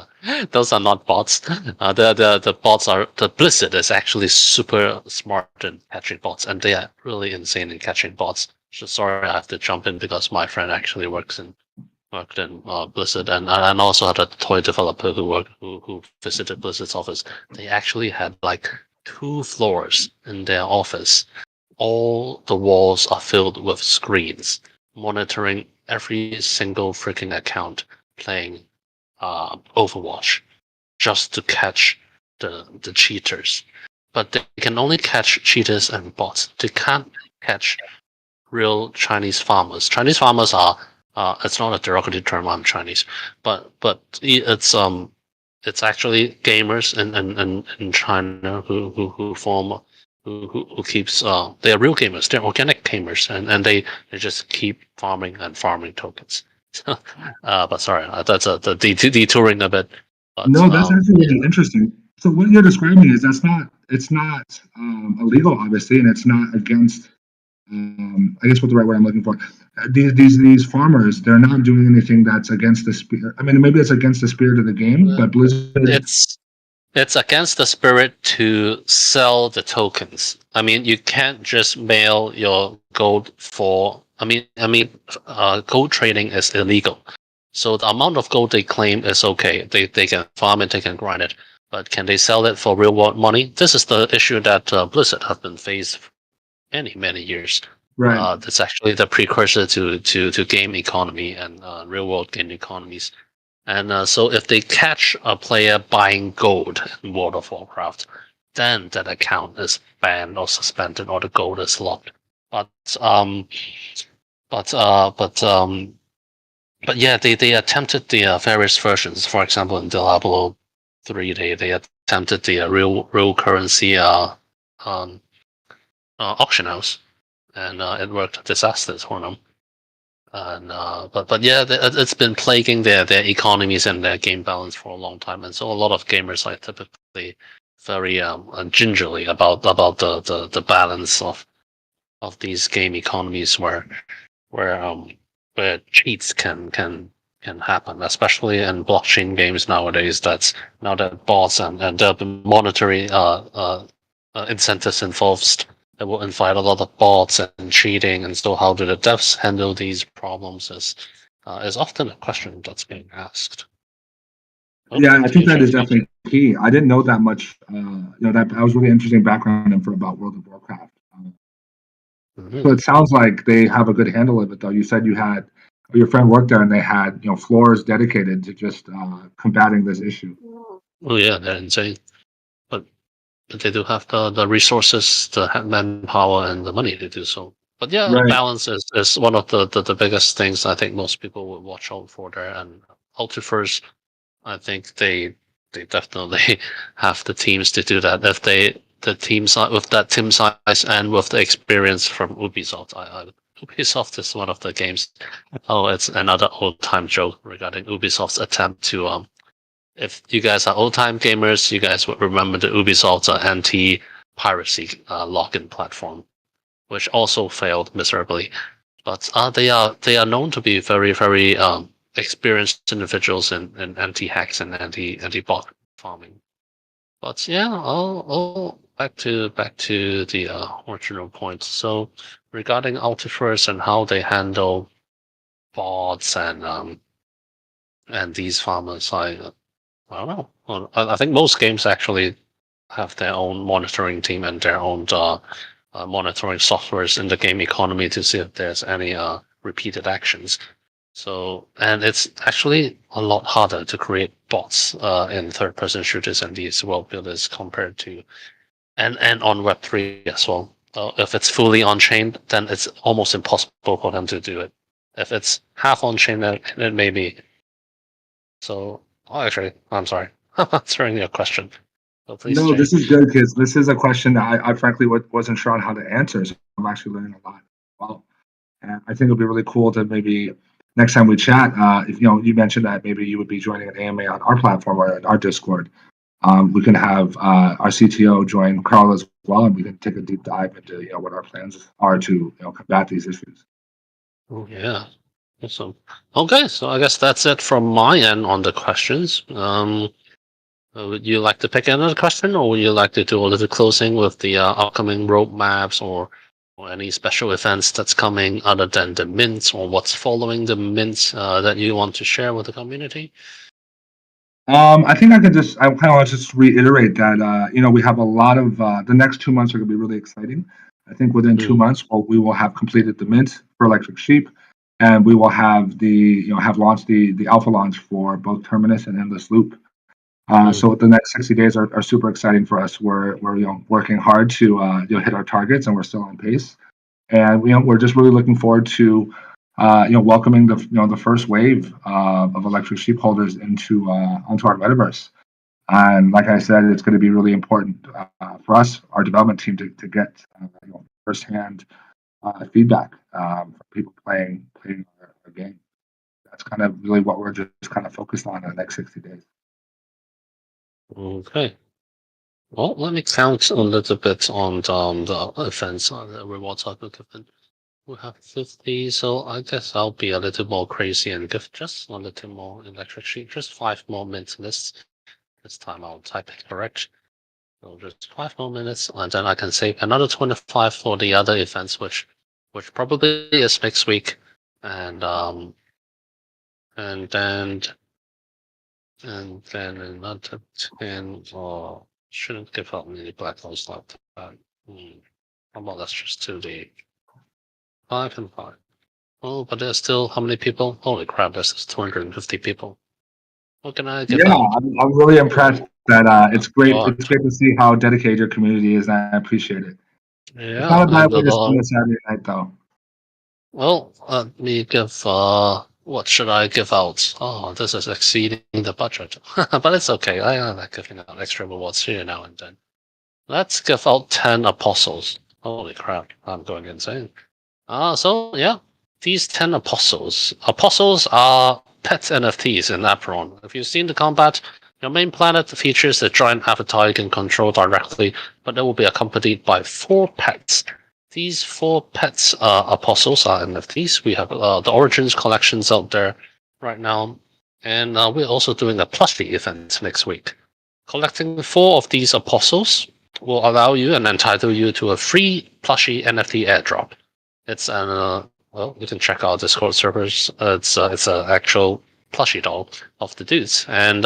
those are not bots. The bots are the Blizzard is actually super smart in catching bots, and they are really insane in catching bots. So sorry, I have to jump in because my friend actually worked in Blizzard, and also had a toy developer who visited Blizzard's office. They actually had like 2 floors in their office. All the walls are filled with screens monitoring every single freaking account playing Overwatch just to catch the cheaters. But they can only catch cheaters and bots. They can't catch real Chinese farmers. Chinese farmers are it's not a derogatory term. I'm Chinese, but it's actually gamers in China who form who keeps they are real gamers. They're organic gamers, and they just keep farming and farming tokens. But sorry, that's the detouring a bit. But No, that's actually really interesting. So what you're describing is it's not illegal, obviously, and it's not against. I guess what the right word I'm looking for. These farmers, they're not doing anything that's against the spirit. I mean, maybe it's against the spirit of the game, but Blizzard. It's against the spirit to sell the tokens. I mean, you can't just mail your gold for. Gold trading is illegal. So the amount of gold they claim is okay. They can farm it, they can grind it, but can they sell it for real world money? This is the issue that Blizzard have been faced many years. Right. That's actually the precursor to game economy and real world game economies. And so if they catch a player buying gold in World of Warcraft, then that account is banned or suspended or the gold is locked. But yeah, they attempted the various versions. For example, in Diablo 3, they attempted the real currency auction house, and it worked disasters for them. And but yeah, it's been plaguing their economies and their game balance for a long time, and so a lot of gamers are typically very gingerly about the balance of these game economies where cheats can happen, especially in blockchain games nowadays. Now that bots and the monetary incentives involved that will invite a lot of bots and cheating, and so how do the devs handle these problems is often a question that's being asked. Yeah, I think that is definitely key. I didn't know that much. That was really interesting background info about World of Warcraft. So it sounds like they have a good handle of it, though. You said you had your friend worked there, and they had floors dedicated to just combating this issue. Oh yeah, they're insane, but they do have the resources, the manpower, and the money to do so. But yeah, Right. balance is one of the biggest things I think most people would watch out for there. And Ultiverse, I think they definitely have the teams to do that. If the team size with that team size and with the experience from Ubisoft, Ubisoft is one of the games. Oh, it's another old time joke regarding Ubisoft's attempt to if you guys are old time gamers, you guys would remember the Ubisoft's anti-piracy login platform, which also failed miserably. But they are known to be very experienced individuals in anti-hacks and anti-bot farming. But yeah, I'll back to the original point. So regarding Ultiverse and how they handle bots and these farmers, I don't know. Well, I think most games actually have their own monitoring team and their own monitoring softwares in the game economy to see if there's any repeated actions. So, and it's actually a lot harder to create bots in third-person shooters and these world builders compared to, and on Web3 as well. If it's fully on-chain, then it's almost impossible for them to do it. If it's half on-chain, then it may be. So, actually, I'm sorry. I'm answering your question. So please No, this change. is good because this is a question that I frankly wasn't sure on how to answer. So I'm actually learning a lot. Well, and I think it'll be really cool to maybe next time we chat. If you mentioned that maybe you would be joining an AMA on our platform or on our Discord. We can have our CTO join Carl as well, and we can take a deep dive into what our plans are to combat these issues. Oh yeah, awesome. Okay, so I guess that's it from my end on the questions. Would you like to pick another question, or would you like to do a little closing with the upcoming roadmaps or any special events that's coming other than the mints or what's following the mints that you want to share with the community? I think I kind of want to just reiterate that we have a lot of the next 2 months are going to be really exciting. I think within 2 months, we will have completed the mint for Electric Sheep. and we will have have launched the alpha launch for both Terminus and Endless Loop. So the next 60 days are super exciting for us. We're working hard to hit our targets, and we're still on pace. And we're just really looking forward to welcoming the first wave of electric sheep holders onto our metaverse. And like I said, it's going to be really important for us, our development team, to get firsthand feedback from people playing our game. That's kind of really what we're just kind of focused on in the next 60 days. Okay. Well, let me count a little bit on the events, the rewards I've been given. We have 50, so I guess I'll be a little more crazy and give just a little more electric sheep, just 5 more minutes lists. This time I'll type it correct. So just 5 more minutes, and then I can save another 25 for the other events, which probably is next week, and then another 10, or shouldn't give out many black holes like that. How about let's just do the 5 and 5. Oh, but there's still how many people? Holy crap, there's 250 people. What can I give out? I'm really impressed that it's great. God. It's great to see how dedicated your community is, and I appreciate it. It's Yeah, not a bad and way to spend a Saturday night, though. well, let me give, what should I give out? Oh, this is exceeding the budget. But it's okay, I like giving out extra rewards here now and then. Let's give out 10 apostles. Holy crap, I'm going insane. So yeah, these 10 apostles. Apostles are pet NFTs in Apeiron. If you've seen the combat, your main planet features a giant avatar you can control directly, but it will be accompanied by 4 pets. These 4 pets apostles are NFTs. We have the Origins collections out there right now, and we're also doing a plushie event next week. Collecting 4 of these apostles will allow you and entitle you to a free plushie NFT airdrop. It's an well, you can check out Discord servers. It's an actual plushie doll of the dudes, and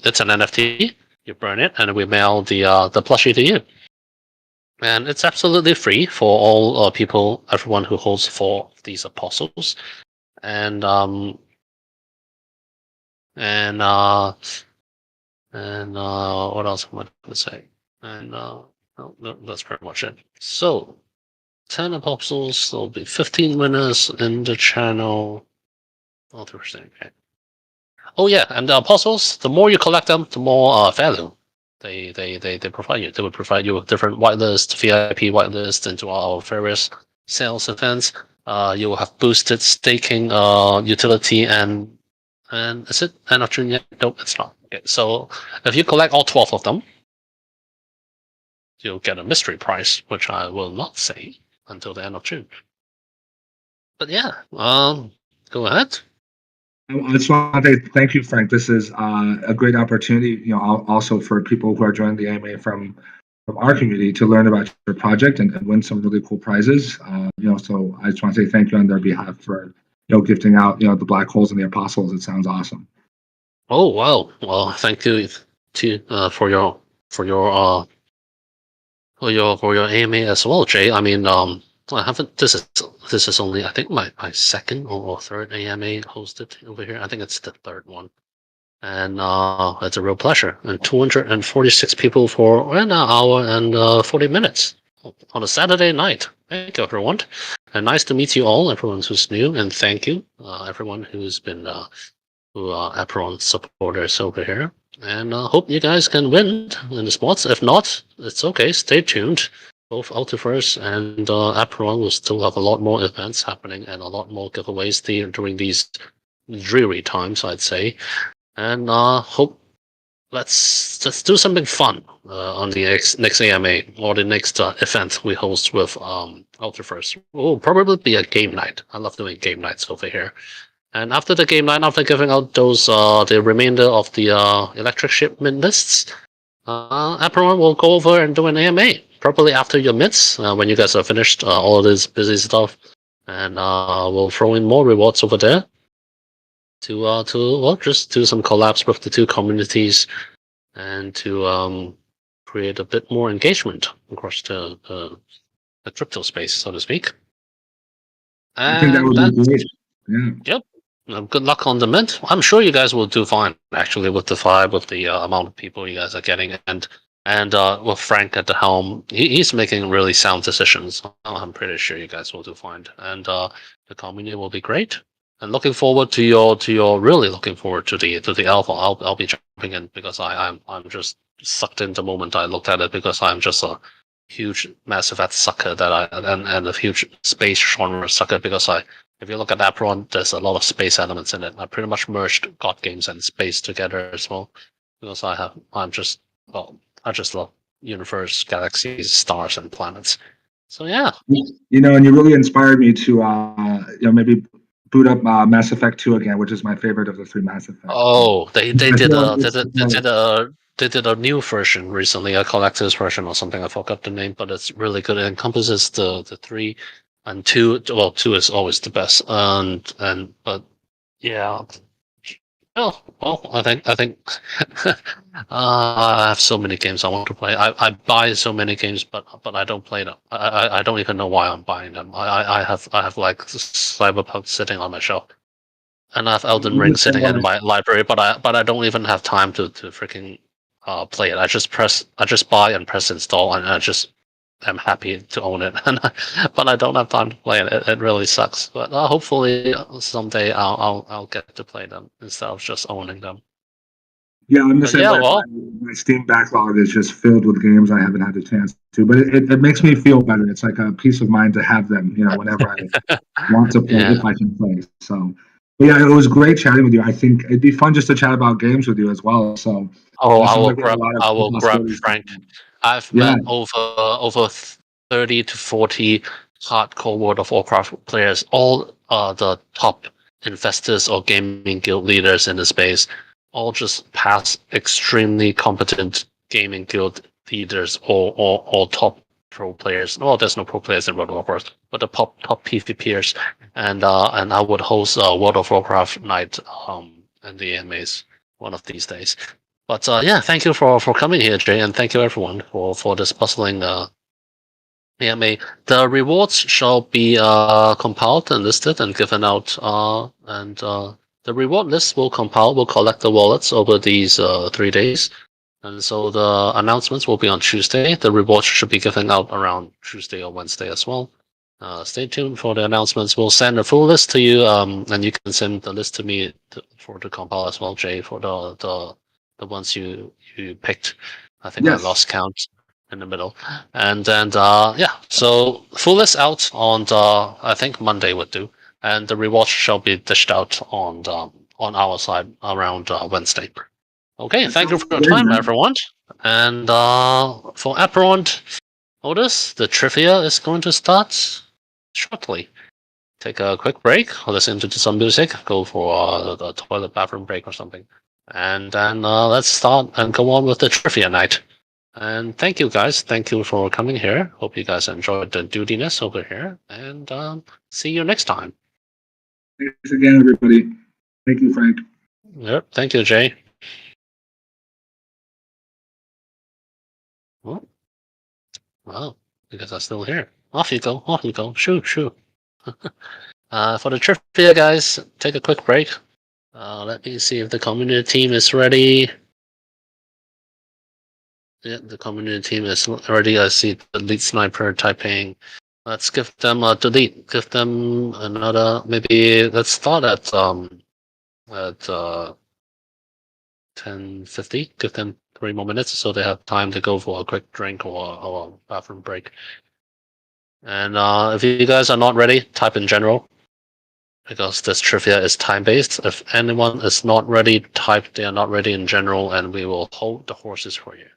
it's an NFT. You burn it, and we mail the plushie to you. And it's absolutely free for all people, everyone who holds 4 of these apostles, and what else am I going to say? And no, that's pretty much it. So 10 apostles, there'll be 15 winners in the channel. Oh, okay. Oh yeah, and the apostles, the more you collect them, the more value they provide you. They will provide you with different whitelist, VIP whitelist into our various sales events. You will have boosted staking utility, and is it end of June yet? Nope, it's not. Okay, so if you collect all 12 of them, you'll get a mystery prize, which I will not say until the end of June. But yeah, go ahead. I just want to say thank you, Frank. This is a great opportunity, also for people who are joining the AMA from our community to learn about your project and win some really cool prizes. So I just want to say thank you on their behalf for gifting out the black holes and the apostles. It sounds awesome. Oh wow! Well, thank you for your AMA as well, Jay. I mean, I haven't. This is only I think my second or third AMA hosted over here. I think it's the third one, and it's a real pleasure. And 246 people for an hour and 40 minutes on a Saturday night. Thank you, everyone, and nice to meet you all. Everyone who's new, and thank you, everyone who's been who are Apeiron supporters over here. And hope you guys can win in the spots. If not, it's okay. Stay tuned. Both Ultiverse and Apeiron will still have a lot more events happening and a lot more giveaways during these dreary times, I'd say. And hope let's do something fun on the next AMA or the next event we host with Ultiverse. It will probably be a game night. I love doing game nights over here. And after the game night, after giving out those the remainder of the electric shipment lists, Apeiron will go over and do an AMA, probably after your mids, when you guys are finished all this busy stuff, and we'll throw in more rewards over there to well, just do some collabs with the two communities and to create a bit more engagement across the crypto space, so to speak. I think that would be great. Yeah. Yep. Good luck on the mint. I'm sure you guys will do fine, actually, with the vibe, with the amount of people you guys are getting, and with Frank at the helm, he's making really sound decisions. I'm pretty sure you guys will do fine, and the community will be great. And looking forward to your really looking forward to the alpha. I'll be jumping in because I'm just sucked in the moment I looked at it because I'm just a huge Mass Effect sucker that and a huge space genre sucker because if you look at Apeiron, there's a lot of space elements in it. I pretty much merged God games and space together as well because I just love universe, galaxies, stars, and planets. So yeah. And you really inspired me to, maybe boot up Mass Effect 2 again, which is my favorite of the three Mass Effects. Oh, they I did feel like a it's, they did a new version recently, a collector's version or something. I forgot the name, but it's really good. It encompasses the three and two. Well, two is always the best, and but yeah. Oh, well, I think I have so many games I want to play. I buy so many games, but I don't play them. I don't even know why I'm buying them. I have like Cyberpunk sitting on my shelf, and I have Elden Ring sitting in my library, but I don't even have time to freaking play it. I just buy and press install, and I just am happy to own it. But I don't have time to play it. It really sucks. But hopefully someday I'll get to play them instead of just owning them. Yeah, I'm the But same yeah, way. well, My Steam backlog is just filled with games I haven't had the chance to, but it makes me feel better. It's like a peace of mind to have them, whenever I want to play, yeah. if I can play. So, but yeah, it was great chatting with you. I think it'd be fun just to chat about games with you as well. So, Oh, it sounds like we have a lot I of will grab possibilities. Frank. I've Yeah, met over 30 to 40 hardcore World of Warcraft players, all the top investors or gaming guild leaders in the space, all just past extremely competent gaming guild leaders or top pro players. Well, there's no pro players in World of Warcraft, but the top PvPers, and I would host a World of Warcraft night in the AMAs one of these days. But yeah, thank you for coming here, Jay, and thank you everyone for this bustling AMA. The rewards shall be compiled and listed and given out, and the reward list will collect the wallets over these 3 days, and so the announcements will be on Tuesday. The rewards should be given out around Tuesday or Wednesday as well. Stay tuned for the announcements. We'll send a full list to you, and you can send the list to me for the compile as well, Jay, for the ones you picked. I think I yes. lost count in the middle, and then yeah, so full list out on I think Monday would do, and the rewards shall be dished out on our side around Wednesday. Okay, That thank you sounds for your great, time, man. everyone. And for Apeiron, Otis, the trivia is going to start shortly. Take a quick break, listen to some music, go for the toilet bathroom break or something. And then let's start and go on with the trivia night. And thank you guys. Thank you for coming here. Hope you guys enjoyed the dudiness over here. And see you next time. Thanks again, everybody. Thank you, Frank. Yep. Thank you, Jay. Well, wow, you guys are still here. Off you go. Off you go. Shoo, shoo. For the trivia, guys, take a quick break. Let me see if the community team is ready. Yeah, the community team is ready. I see the lead sniper typing. Let's give them a delete. Give them another. Maybe let's start at 10:50. Give them 3 more minutes so they have time to go for a quick drink or a bathroom break. And if you guys are not ready, type in general because this trivia is time based. If anyone is not ready, type they are not ready in general, and we will hold the horses for you.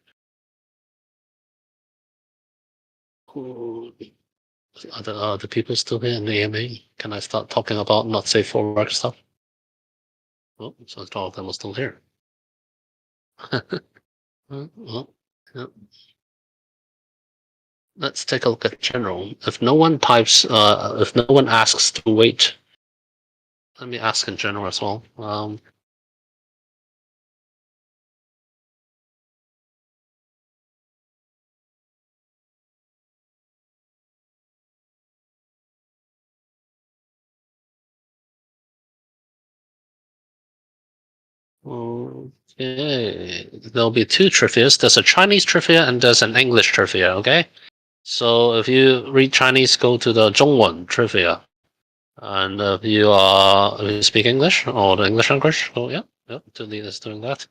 Ooh. Are the people still here in the AMA? Can I start talking about not safe for work stuff? Oh, so all of them are still here. Well, yeah. Let's take a look at general. If no one types, if no one asks to wait, let me ask in general as well. Okay. There'll be two trivias. There's a Chinese trivia and there's an English trivia, okay? So if you read Chinese, go to the 中文 trivia. And if you speak English or the English language, oh yeah, to lead us doing that.